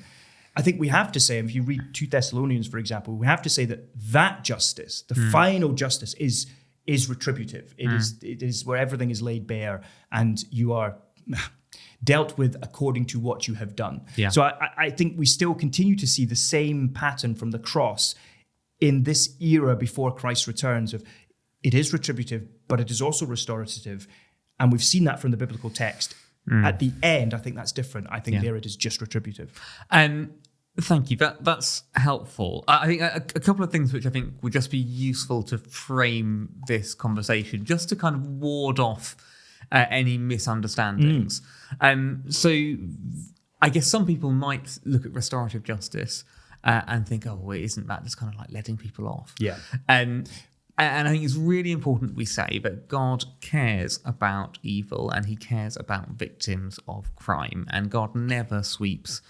I think we have to say, if you read 2 Thessalonians, for example, we have to say that justice, the final justice, is retributive. It is where everything is laid bare and you are dealt with according to what you have done. Yeah. So I think we still continue to see the same pattern from the cross in this era before Christ returns of it is retributive, but it is also restorative. And we've seen that from the biblical text. At the end, I think that's different. I think there it is just retributive. Thank you. That's helpful. I think a couple of things which I think would just be useful to frame this conversation, just to kind of ward off any misunderstandings. So I guess some people might look at restorative justice and think, oh, well, isn't that just kind of like letting people off? Yeah. And I think it's really important we say that God cares about evil and he cares about victims of crime, and God never sweeps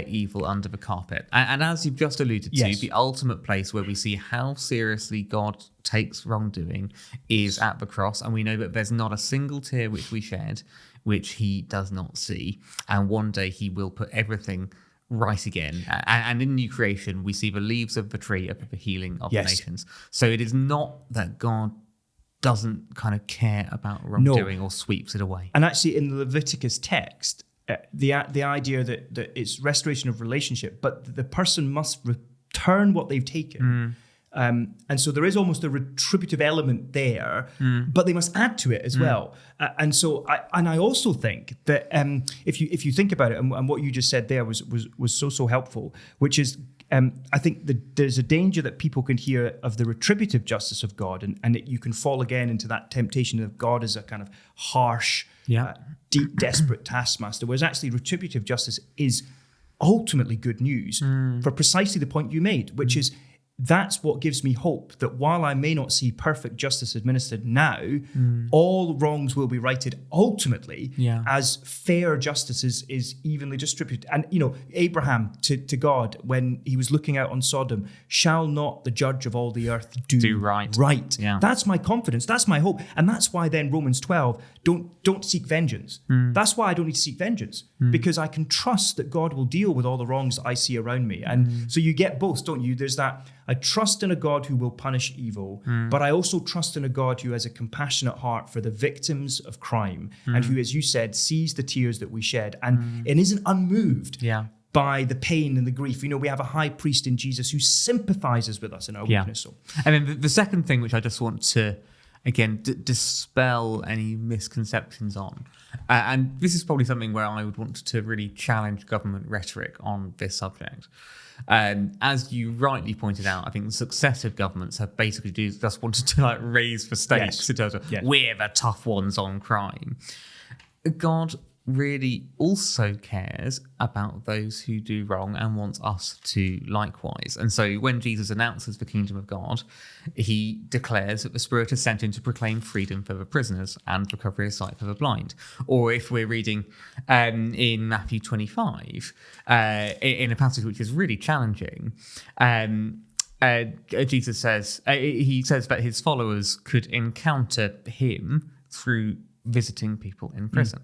evil under the carpet. And as you've just alluded to, the ultimate place where we see how seriously God takes wrongdoing is at the cross. And we know that there's not a single tear which we shed which he does not see. And one day he will put everything right again. And in new creation, we see the leaves of the tree of the healing of the nations. So it is not that God doesn't kind of care about wrongdoing or sweeps it away. And actually in the Leviticus text, the idea that it's restoration of relationship, but the person must return what they've taken. And so there is almost a retributive element there, but they must add to it as well. And so I also think that if you think about it, and what you just said there was so helpful, which is I think that there's a danger that people can hear of the retributive justice of God, and that you can fall again into that temptation of God as a kind of harsh, deep, desperate taskmaster, whereas actually retributive justice is ultimately good news for precisely the point you made, which is that's what gives me hope that while I may not see perfect justice administered now, all wrongs will be righted ultimately as fair justice is evenly distributed. And, Abraham to God, when he was looking out on Sodom, shall not the judge of all the earth do right? Right. Yeah. That's my confidence. That's my hope. And that's why then Romans 12, don't seek vengeance. That's why I don't need to seek vengeance, because I can trust that God will deal with all the wrongs that I see around me. And so you get both, don't you? There's that, I trust in a God who will punish evil, but I also trust in a God who has a compassionate heart for the victims of crime and who, as you said, sees the tears that we shed and isn't unmoved by the pain and the grief. We have a high priest in Jesus who sympathizes with us in our weakness. So. And then the second thing which I just want to, again, dispel any misconceptions on, and this is probably something where I would want to really challenge government rhetoric on this subject. As you rightly pointed out, I think successive governments have basically just wanted to raise the stakes in terms of we're the tough ones on crime. God really also cares about those who do wrong and wants us to likewise. And so when Jesus announces the kingdom of God, he declares that the Spirit is sent in to proclaim freedom for the prisoners and recovery of sight for the blind. Or if we're reading in Matthew 25, in a passage which is really challenging, Jesus says, he says that his followers could encounter him through visiting people in prison.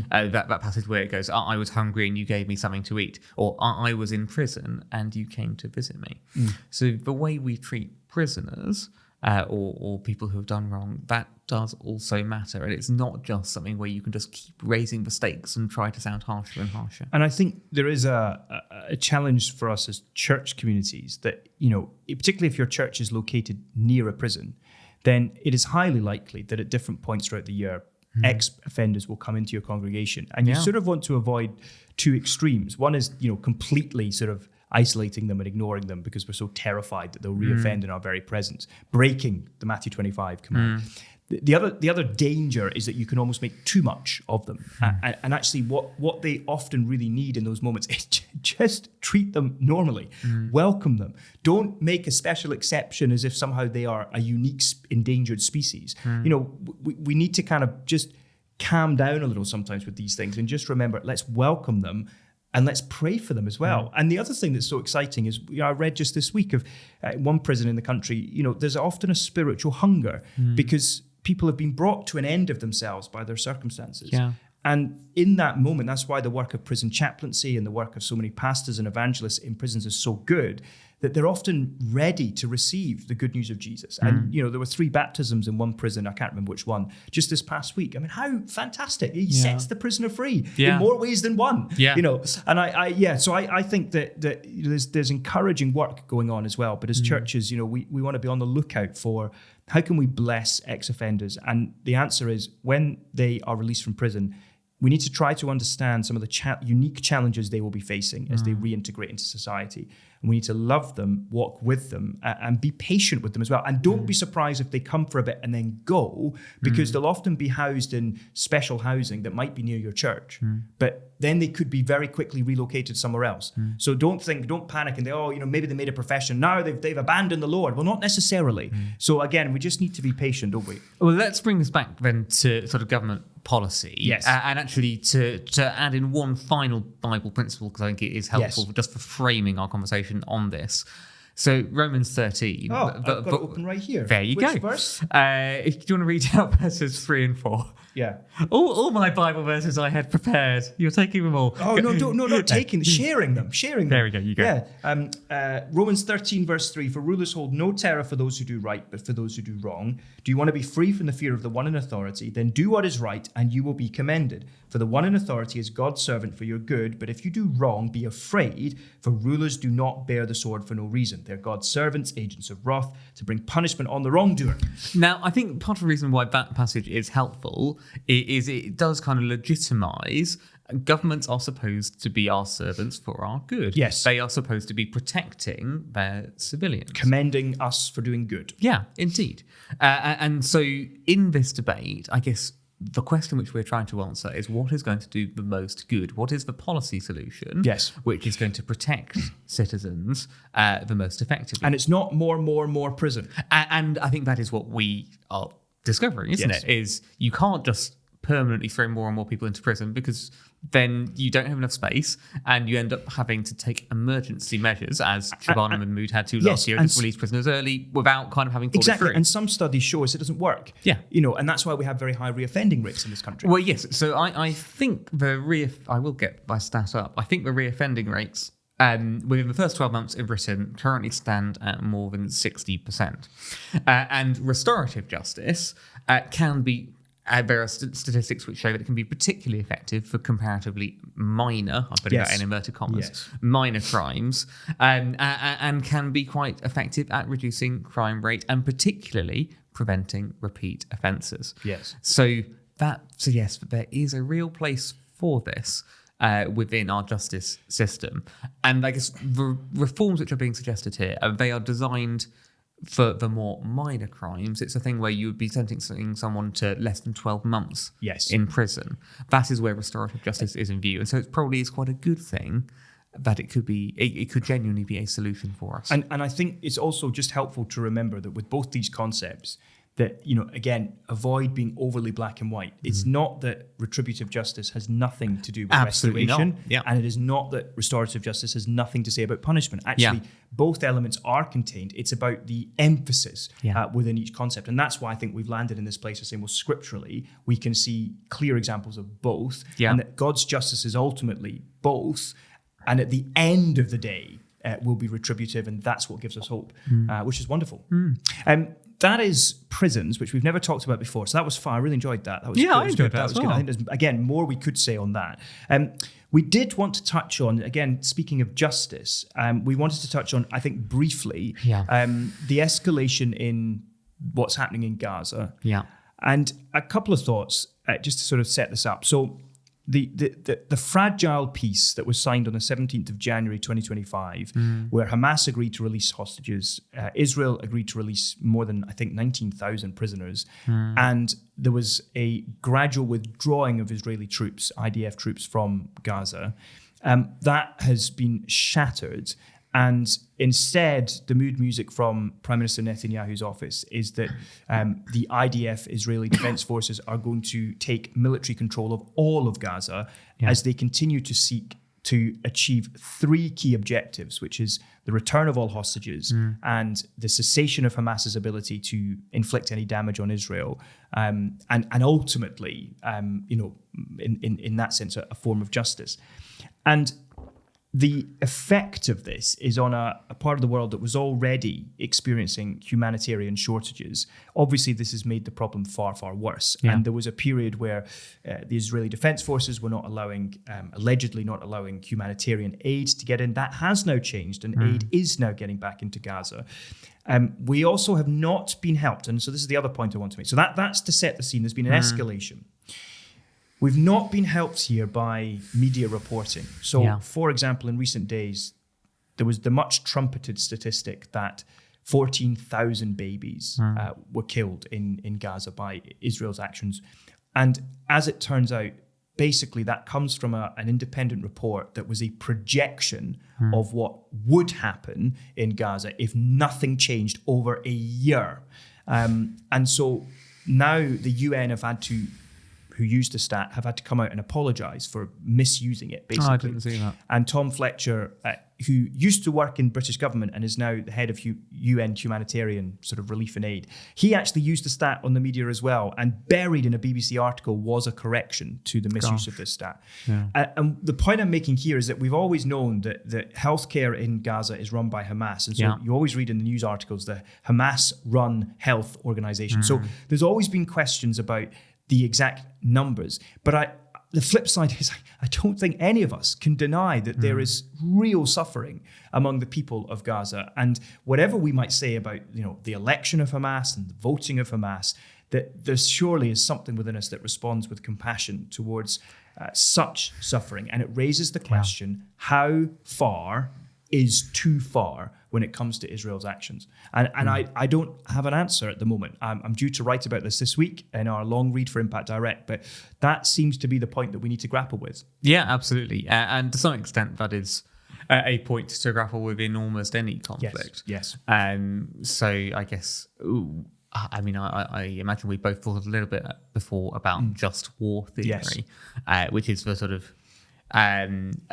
That passage where it goes, I was hungry and you gave me something to eat, or I was in prison and you came to visit me. So the way we treat prisoners or people who have done wrong, that does also matter. And it's not just something where you can just keep raising the stakes and try to sound harsher and harsher. And I think there is a challenge for us as church communities that, particularly if your church is located near a prison, then it is highly likely that at different points throughout the year, ex-offenders will come into your congregation, and you sort of want to avoid two extremes. One is, completely sort of isolating them and ignoring them because we're so terrified that they'll reoffend in our very presence, breaking the Matthew 25 command. The other danger is that you can almost make too much of them. And actually what they often really need in those moments is just treat them normally. Welcome them. Don't make a special exception as if somehow they are a unique endangered species. We need to kind of just calm down a little sometimes with these things and just remember, let's welcome them and let's pray for them as well. And the other thing that's so exciting is, I read just this week of one prison in the country, there's often a spiritual hunger because people have been brought to an end of themselves by their circumstances. And in that moment, that's why the work of prison chaplaincy and the work of so many pastors and evangelists in prisons is so good, that they're often ready to receive the good news of Jesus. And, there were 3 baptisms in one prison, I can't remember which one, just this past week. I mean, how fantastic. He sets the prisoner free in more ways than one, And I think that there's encouraging work going on as well. But as churches, we want to be on the lookout for how can we bless ex-offenders? And the answer is, when they are released from prison, we need to try to understand some of the unique challenges they will be facing as they reintegrate into society. And we need to love them, walk with them, and be patient with them as well. And don't be surprised if they come for a bit and then go, because they'll often be housed in special housing that might be near your church. But then they could be very quickly relocated somewhere else. So don't panic and maybe they made a profession. Now they've abandoned the Lord. Well, not necessarily. So again, we just need to be patient, don't we? Well, let's bring this back then to sort of government policy. Yes. And actually to add in one final Bible principle, because I think it is helpful just for framing our conversation on this. So Romans 13. Oh, I've got it open right here. There you Which go. verse? If you want to read out verses 3 and 4. Yeah. All my Bible verses I had prepared. You're taking them all. Oh, not taking, sharing them. There we go, you go. Yeah. Romans 13, verse 3, for rulers hold no terror for those who do right, but for those who do wrong. Do you want to be free from the fear of the one in authority? Then do what is right, and you will be commended. For the one in authority is God's servant for your good, but if you do wrong, be afraid, for rulers do not bear the sword for no reason. They're God's servants, agents of wrath, to bring punishment on the wrongdoer. Now, I think part of the reason why that passage is helpful is it does kind of legitimize governments are supposed to be our servants for our good. Yes. They are supposed to be protecting their civilians. Commending us for doing good. Yeah, indeed. And so in this debate, I guess the question which we're trying to answer is what is going to do the most good? What is the policy solution? Yes. Which is going to protect citizens the most effectively? And it's not more prison. And I think that is what we are discovering, isn't it? Is you can't just permanently throw more and more people into prison because then you don't have enough space and you end up having to take emergency measures, as Shabana Mahmood had to last year, to release prisoners early without kind of having thought it through. And some studies show us it doesn't work. Yeah. And that's why we have very high reoffending rates in this country. Well, yes. So I think I will get my stat up. I think the reoffending rates within the first 12 months in Britain currently stand at more than 60%. And restorative justice can be there are statistics which show that it can be particularly effective for comparatively minor, I'm putting that in inverted commas, minor crimes, and can be quite effective at reducing crime rate and particularly preventing repeat offences. Yes. So yes, there is a real place for this within our justice system. And I guess the reforms which are being suggested here, they are designed for the more minor crimes. It's a thing where you would be sentencing someone to less than 12 months in prison. That is where restorative justice is in view. And so it probably is quite a good thing that it could genuinely be a solution for us. And I think it's also just helpful to remember that with both these concepts, that, again, avoid being overly black and white. It's not that retributive justice has nothing to do with restoration. And it is not that restorative justice has nothing to say about punishment. Actually, both elements are contained. It's about the emphasis within each concept. And that's why I think we've landed in this place of saying, well, scripturally, we can see clear examples of both. And that God's justice is ultimately both. And at the end of the day, will be retributive. And that's what gives us hope, which is wonderful. That is prisons, which we've never talked about before. So that was fun. I really enjoyed that. That was I enjoyed that as well. I think there's, again, more we could say on that. We did want to touch on, again, speaking of justice, we wanted to touch on, I think, briefly, the escalation in what's happening in Gaza. And a couple of thoughts just to sort of set this up. So the fragile peace that was signed on the 17th of January 2025, where Hamas agreed to release hostages, Israel agreed to release more than, I think, 19,000 prisoners, and there was a gradual withdrawing of Israeli troops, IDF troops, from Gaza. That has been shattered. And instead, the mood music from Prime Minister Netanyahu's office is that the IDF, Israeli Defense Forces, are going to take military control of all of Gaza as they continue to seek to achieve three key objectives, which is the return of all hostages and the cessation of Hamas's ability to inflict any damage on Israel, and ultimately, in that sense, a form of justice. And the effect of this is on a part of the world that was already experiencing humanitarian shortages. Obviously, this has made the problem far, far worse. And there was a period where the Israeli Defense Forces were allegedly not allowing humanitarian aid to get in. That has now changed, and aid is now getting back into Gaza. We also have not been helped. And so this is the other point I want to make. So that's to set the scene. There's been an escalation. We've not been helped here by media reporting. So, for example, in recent days, there was the much trumpeted statistic that 14,000 babies were killed in Gaza by Israel's actions. And as it turns out, basically that comes from an independent report that was a projection of what would happen in Gaza if nothing changed over a year. And so now the UN have had to who used the stat have had to come out and apologise for misusing it, basically. Oh, I didn't see that. And Tom Fletcher, who used to work in British government and is now the head of UN humanitarian sort of relief and aid, he actually used the stat on the media as well, and buried in a BBC article was a correction to the misuse of this stat. Yeah. And the point I'm making here is that we've always known that healthcare in Gaza is run by Hamas. And so you always read in the news articles the Hamas-run health organization. So there's always been questions about the exact numbers. But the flip side is I don't think any of us can deny that there is real suffering among the people of Gaza. And whatever we might say about the election of Hamas and the voting of Hamas, that there surely is something within us that responds with compassion towards such suffering. And it raises the question, how far is too far when it comes to Israel's actions? And I don't have an answer at the moment. I'm due to write about this week in our long read for Impact Direct, but that seems to be the point that we need to grapple with. Yeah, absolutely. And to some extent, that is a point to grapple with in almost any conflict. Yes. So I guess, I imagine we both thought a little bit before about just war theory, which is the sort of, I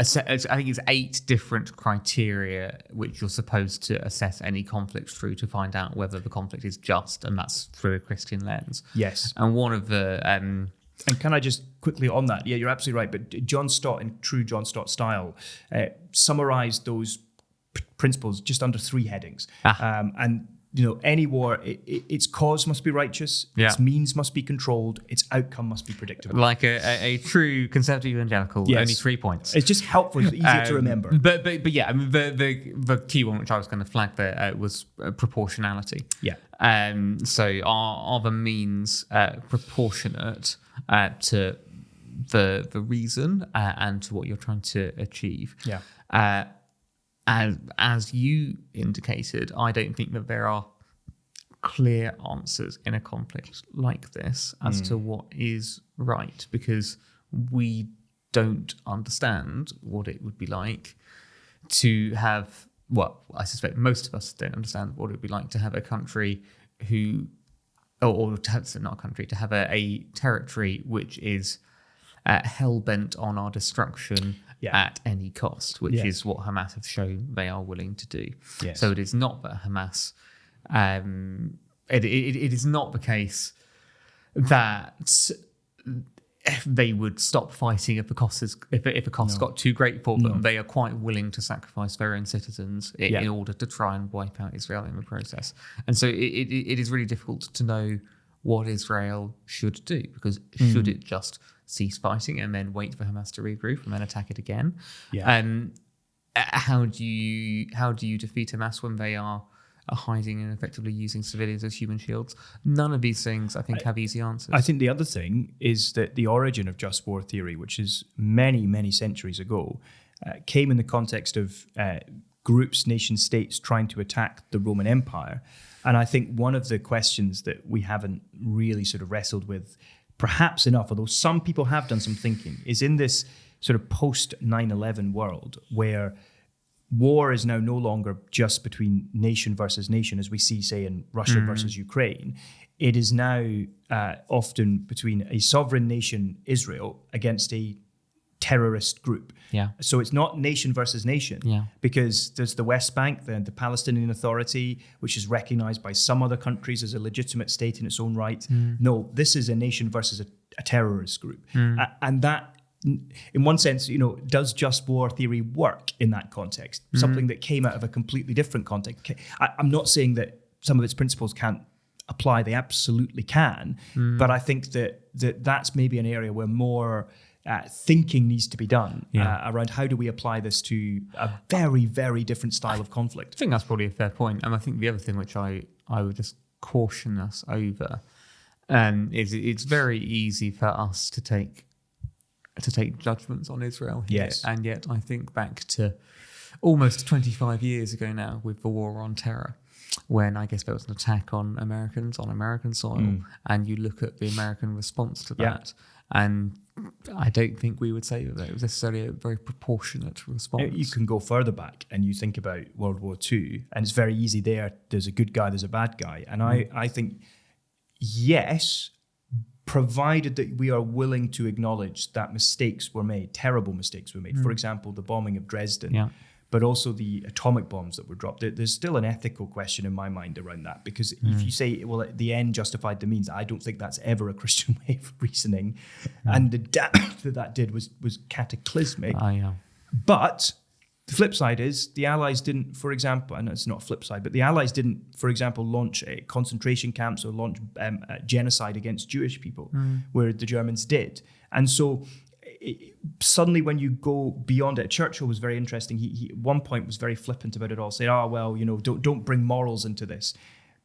think it's 8 different criteria which you're supposed to assess any conflict through to find out whether the conflict is just, and that's through a Christian lens. Yes. And one of the... and can I just quickly on that? Yeah, you're absolutely right. But John Stott, in true John Stott style, summarised those principles just under 3 headings. And any war, its cause must be righteous, its means must be controlled, its outcome must be predictable. Like a true conservative evangelical, only 3 points. It's just helpful, it's easier to remember. But yeah, I mean, the key one which I was going to flag there was proportionality. Yeah. So are the means proportionate to the reason and to what you're trying to achieve? Yeah. As you indicated, I don't think that there are clear answers in a conflict like this as to what is right, because we don't understand what it would be like to have, well, I suspect most of us don't understand what it would be like to have a country who, or to have, not a country, to have a territory which is hell-bent on our destruction at any cost, which is what Hamas have shown they are willing to do. Yes. So it is not that Hamas, it is not the case that they would stop fighting if the cost got too great for them. They are quite willing to sacrifice their own citizens in order to try and wipe out Israel in the process. And so it is really difficult to know what Israel should do, because should it just cease fighting and then wait for Hamas to regroup and then attack it again? How do you defeat Hamas when they are hiding and effectively using civilians as human shields? None of these things, I think, have easy answers. I think the other thing is that the origin of just war theory, which is many, many centuries ago, came in the context of groups, nation states trying to attack the Roman Empire. And I think one of the questions that we haven't really sort of wrestled with perhaps enough, although some people have done some thinking, is in this sort of post 9/11 world where war is now no longer just between nation versus nation, as we see, say, in Russia versus Ukraine. It is now often between a sovereign nation, Israel, against a terrorist group. So it's not nation versus nation, because there's the West Bank, the Palestinian Authority, which is recognized by some other countries as a legitimate state in its own right. No, this is a nation versus a terrorist group. And that, in one sense, does just war theory work in that context? Something that came out of a completely different context. I'm not saying that some of its principles can't apply, they absolutely can, but I think that's maybe an area where more thinking needs to be done around how do we apply this to a very, very different style of conflict. I think that's probably a fair point. And I think the other thing which I would just caution us over is it's very easy for us to take judgments on Israel here. Yes. And yet I think back to almost 25 years ago now with the War on Terror, when I guess there was an attack on Americans on American soil, and you look at the American response to that, and I don't think we would say that it was necessarily a very proportionate response. You can go further back and you think about World War II, and it's very easy there. There's a good guy, there's a bad guy. And I think, yes, provided that we are willing to acknowledge that mistakes were made, terrible mistakes were made. For example, the bombing of Dresden, but also the atomic bombs that were dropped. There's still an ethical question in my mind around that, because if you say, well, the end justified the means, I don't think that's ever a Christian way of reasoning. And the damage that did was cataclysmic. But the flip side is the Allies didn't, for example, and it's not a flip side, but the Allies didn't, for example, launch concentration camps or launch genocide against Jewish people, where the Germans did. And so suddenly when you go beyond it, Churchill was very interesting. He at one point was very flippant about it all, saying, don't bring morals into this.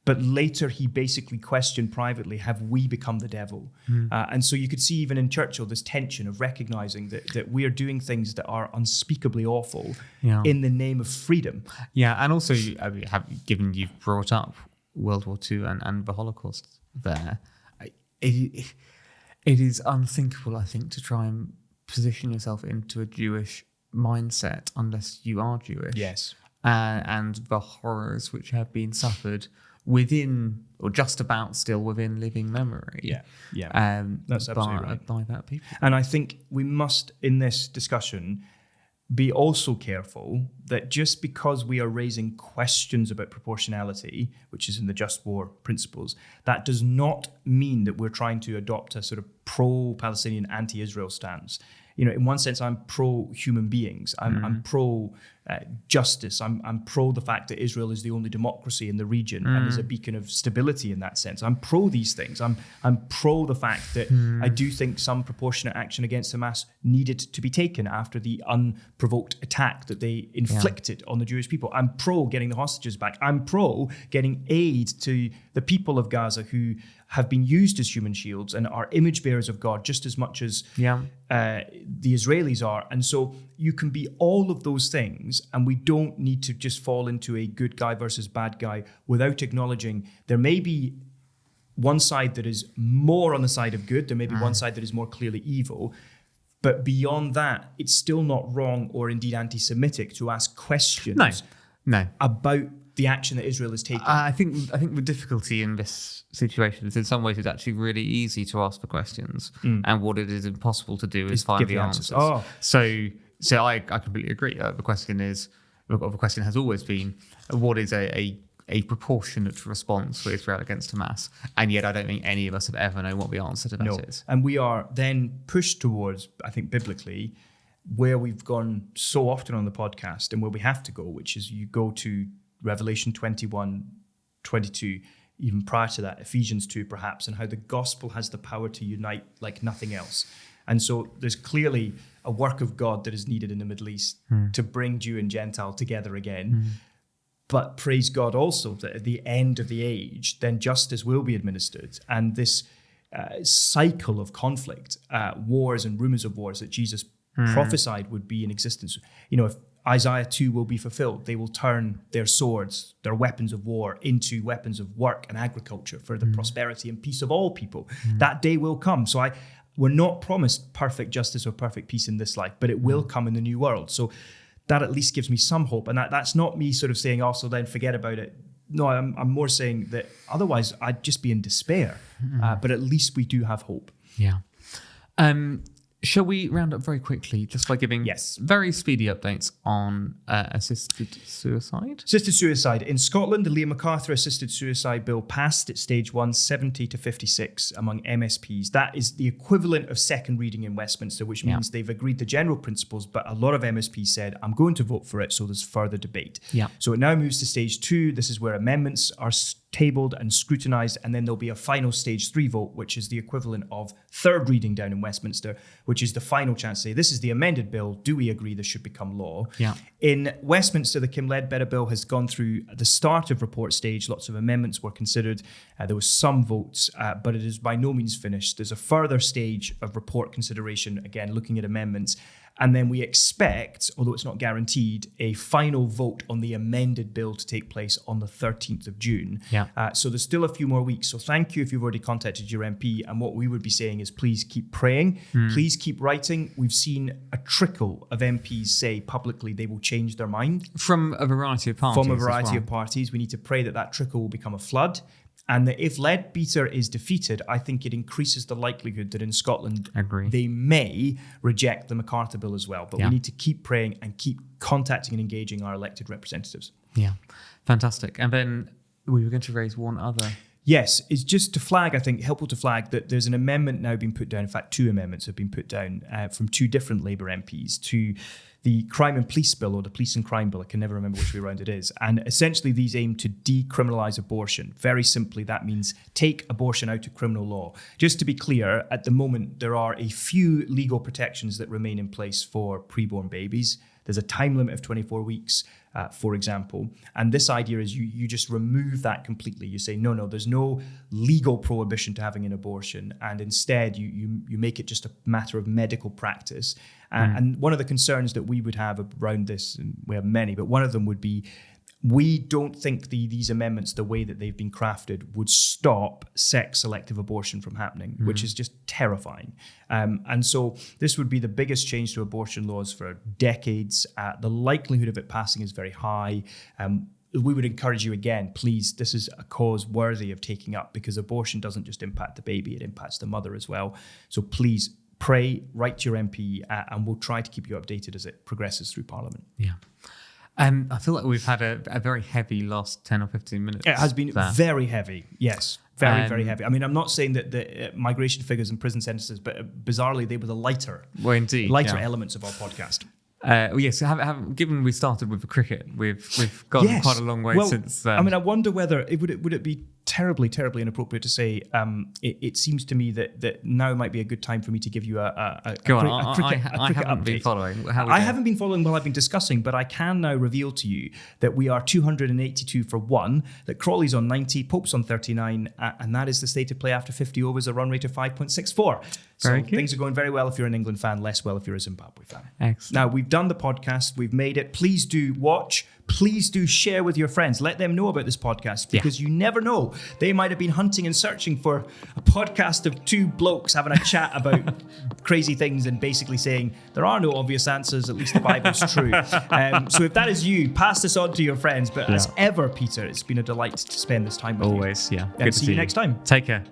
But later he basically questioned privately, have we become the devil? And so you could see even in Churchill this tension of recognizing that we are doing things that are unspeakably awful in the name of freedom. Yeah, and also, given you've brought up World War II and the Holocaust there, it is unthinkable, I think, to try and position yourself into a Jewish mindset unless you are Jewish. Yes. And the horrors which have been suffered within, or just about still within living memory. That's absolutely right. By that people. And I think we must, in this discussion, be also careful that just because we are raising questions about proportionality, which is in the just war principles, that does not mean that we're trying to adopt a sort of pro-Palestinian, anti-Israel stance. In one sense, I'm pro-human beings. I'm pro-justice. I'm pro the fact that Israel is the only democracy in the region and is a beacon of stability in that sense. I'm pro these things. I'm pro the fact that I do think some proportionate action against Hamas needed to be taken after the unprovoked attack that they inflicted on the Jewish people. I'm pro getting the hostages back. I'm pro getting aid to the people of Gaza who have been used as human shields and are image bearers of God just as much as the Israelis are. And so you can be all of those things, and we don't need to just fall into a good guy versus bad guy without acknowledging there may be one side that is more on the side of good, there may be one side that is more clearly evil. But beyond that, it's still not wrong or indeed anti-Semitic to ask questions about the action that Israel is taking. I think the difficulty in this situation is in some ways it's actually really easy to ask the questions, and what it is impossible to do is find the answers. So I completely agree. The question has always been, what is a proportionate response for Israel against Hamas? And yet I don't think any of us have ever known what the answer to that is. And we are then pushed towards, I think biblically, where we've gone so often on the podcast and where we have to go, which is you go to Revelation 21, 22, even prior to that, Ephesians 2 perhaps, and how the gospel has the power to unite like nothing else. And so there's clearly a work of God that is needed in the Middle East to bring Jew and Gentile together again. But praise God also that at the end of the age, then justice will be administered. And this cycle of conflict, wars and rumors of wars that Jesus prophesied would be in existence. If Isaiah 2 will be fulfilled, they will turn their swords, their weapons of war, into weapons of work and agriculture for the prosperity and peace of all people. That day will come. So we're not promised perfect justice or perfect peace in this life, but it will come in the new world. So that at least gives me some hope. And that's not me sort of saying, so then forget about it. No, I'm more saying that otherwise I'd just be in despair. But at least we do have hope. Yeah. Shall we round up very quickly, just by giving very speedy updates on assisted suicide? Assisted suicide. In Scotland, the Liam MacArthur assisted suicide bill passed at stage 1, 70 to 56 among MSPs. That is the equivalent of second reading in Westminster, which means they've agreed the general principles, but a lot of MSPs said, I'm going to vote for it, so there's further debate. So it now moves to stage 2. This is where amendments are tabled and scrutinised, and then there'll be a final stage 3 vote, which is the equivalent of third reading down in Westminster, which is the final chance to say, this is the amended bill, do we agree this should become law? In Westminster, the Kim Ledbetter bill has gone through the start of report stage, lots of amendments were considered, there was some votes, but it is by no means finished. There's a further stage of report consideration, again looking at amendments, and then we expect, although it's not guaranteed, a final vote on the amended bill to take place on the 13th of June. So there's still a few more weeks. So thank you if you've already contacted your MP. And what we would be saying is please keep praying. Please keep writing. We've seen a trickle of MPs say publicly they will change their mind. From a variety of parties. From a variety of parties. We need to pray that trickle will become a flood. And that if Leadbeater is defeated, I think it increases the likelihood that in Scotland they may reject the MacArthur Bill as well. But we need to keep praying and keep contacting and engaging our elected representatives. Yeah, fantastic. And then we were going to raise one other. Yes, it's just to flag, I think, helpful to flag that there's an amendment now being put down. In fact, 2 amendments have been put down from 2 different Labour MPs to the Crime and Police Bill, or the Police and Crime Bill. I can never remember which way around it is. And essentially, these aim to decriminalise abortion. Very simply, that means take abortion out of criminal law. Just to be clear, at the moment, there are a few legal protections that remain in place for preborn babies. There's a time limit of 24 weeks, for example. And this idea is you just remove that completely. You say, no, there's no legal prohibition to having an abortion. And instead, you make it just a matter of medical practice. And one of the concerns that we would have around this, and we have many, but one of them would be, we don't think these amendments, the way that they've been crafted, would stop sex-selective abortion from happening, which is just terrifying. And so this would be the biggest change to abortion laws for decades. The likelihood of it passing is very high. We would encourage you again, please, this is a cause worthy of taking up, because abortion doesn't just impact the baby, it impacts the mother as well. So please pray, write to your MP, and we'll try to keep you updated as it progresses through Parliament. Yeah. I feel like we've had a very heavy last 10 or 15 minutes. It has been very heavy, yes. Very heavy. I mean, I'm not saying that the migration figures and prison sentences, but bizarrely, they were the lighter elements of our podcast. Yes, given we started with the cricket, we've gone quite a long way since. I mean, I wonder whether would it be terribly inappropriate to say. It seems to me that now might be a good time for me to give you a cricket I haven't update. been following. I haven't been following while I've been discussing, but I can now reveal to you that we are 282 for 1. That Crawley's on 90, Pope's on 39, and that is the state of play after 50 overs, a run rate of 5.64. So things are going very well if you're an England fan, less well if you're a Zimbabwe fan. Excellent. Now, we've done the podcast, we've made it. Please do watch. Please do share with your friends. Let them know about this podcast, because you never know. They might have been hunting and searching for a podcast of 2 blokes having a chat about crazy things and basically saying there are no obvious answers, at least the Bible's true. So if that is you, pass this on to your friends. But as ever, Peter, it's been a delight to spend this time with you. Always, yeah. And see you next time. Take care.